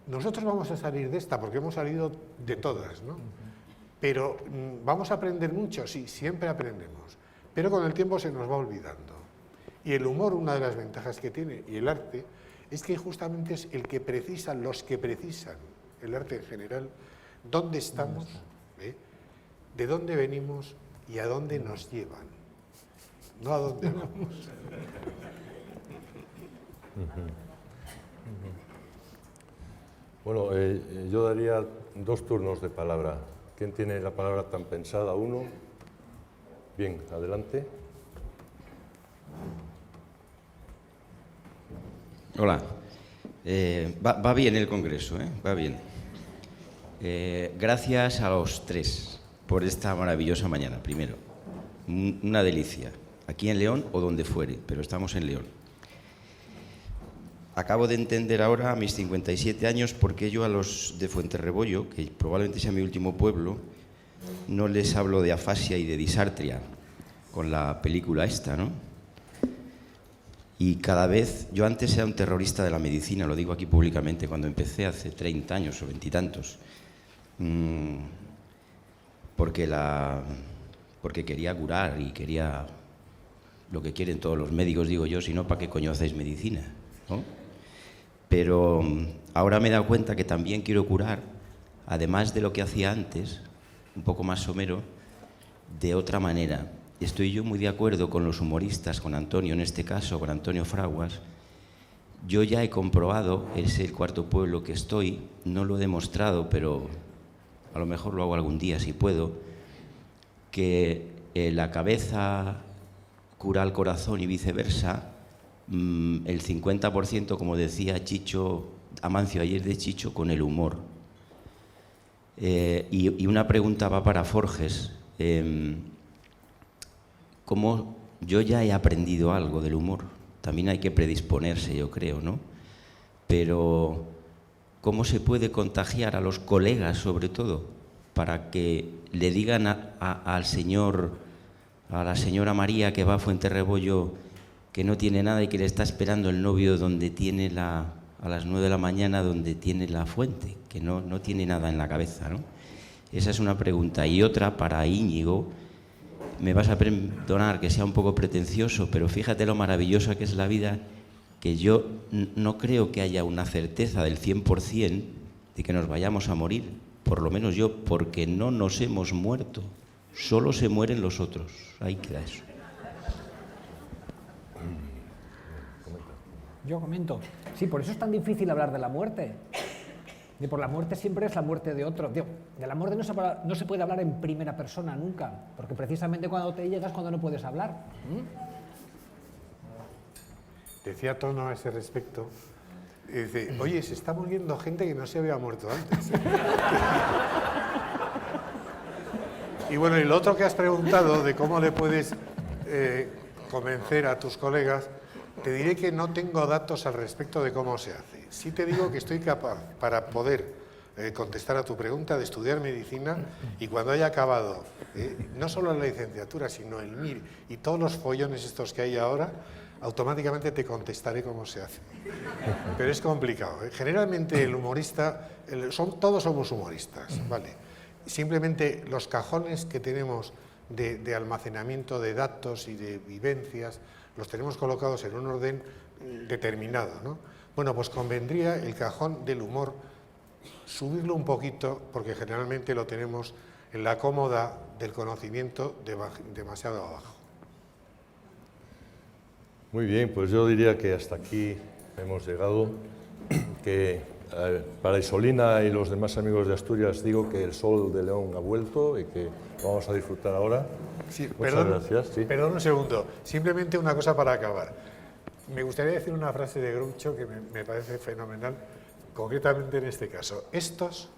Nosotros vamos a salir de esta porque hemos salido de todas, ¿no? Pero vamos a aprender mucho, sí, siempre aprendemos, pero con el tiempo se nos va olvidando. Y el humor, una de las ventajas que tiene, y el arte, es que justamente es el que precisan, los que precisan, el arte en general, dónde estamos, de dónde venimos y a dónde nos llevan, no a dónde vamos. Bueno, yo daría 2 turnos de palabra. ¿Quién tiene la palabra tan pensada? ¿Uno? Bien, adelante. Hola. Va bien el congreso, va bien. Gracias a los 3 por esta maravillosa mañana, primero. Una delicia. Aquí en León o donde fuere, pero estamos en León. Acabo de entender ahora, a mis 57 años, por qué yo a los de Fuenterrebollo, que probablemente sea mi último pueblo, no les hablo de afasia y de disartria, con la película esta, ¿no? Y cada vez, yo antes era un terrorista de la medicina, lo digo aquí públicamente, cuando empecé hace 30 años o 20 y tantos, porque quería curar y quería lo que quieren todos los médicos, digo yo, si no, ¿para qué coño hacéis medicina? ¿No? Pero ahora me he dado cuenta que también quiero curar, además de lo que hacía antes, un poco más somero, de otra manera. Estoy yo muy de acuerdo con los humoristas, con Antonio en este caso, con Antonio Fraguas. Yo ya he comprobado, es el 4.º pueblo que estoy, no lo he demostrado, pero a lo mejor lo hago algún día si puedo, que la cabeza cura el corazón y viceversa. El 50%, como decía Chicho, Amancio ayer de Chicho, con el humor. Y una pregunta va para Forges. Como yo ya he aprendido algo del humor, también hay que predisponerse, yo creo, ¿no? Pero ¿cómo se puede contagiar a los colegas, sobre todo, para que le digan al señor, a la señora María que va a Fuenterrebollo, que no tiene nada y que le está esperando el novio donde tiene a las 9 de la mañana, donde tiene la fuente, que no tiene nada en la cabeza, ¿no? Esa es una pregunta. Y otra para Íñigo, me vas a perdonar que sea un poco pretencioso, pero fíjate lo maravillosa que es la vida, que yo no creo que haya una certeza del 100% de que nos vayamos a morir, por lo menos yo, porque no nos hemos muerto, solo se mueren los otros. Ahí queda eso. Yo comento. Sí, por eso es tan difícil hablar de la muerte. Y por la muerte siempre es la muerte de otro. Digo, de la muerte no se puede hablar en primera persona nunca, porque precisamente cuando te llegas cuando no puedes hablar. Decía Tono a ese respecto, dice, oye, se está muriendo gente que no se había muerto antes. Y bueno, y lo otro que has preguntado de cómo le puedes convencer a tus colegas, te diré que no tengo datos al respecto de cómo se hace. Sí te digo que estoy capaz, para poder contestar a tu pregunta, de estudiar medicina y cuando haya acabado no solo la licenciatura, sino el MIR y todos los follones estos que hay ahora, automáticamente te contestaré cómo se hace. Pero es complicado. Generalmente el humorista, todos somos humoristas, ¿vale? Simplemente los cajones que tenemos de almacenamiento de datos y de vivencias los tenemos colocados en un orden determinado, ¿no? Bueno, pues convendría el cajón del humor subirlo un poquito, porque generalmente lo tenemos en la cómoda del conocimiento demasiado abajo. Muy bien, pues yo diría que hasta aquí hemos llegado, que para Isolina y los demás amigos de Asturias digo que el sol de León ha vuelto y que lo vamos a disfrutar ahora. Sí, muchas gracias. Sí. Perdón un segundo, simplemente una cosa para acabar. Me gustaría decir una frase de Groucho que me parece fenomenal, concretamente en este caso. Estos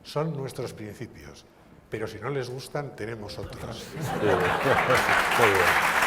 son nuestros principios, pero si no les gustan, tenemos otros. Muy bien.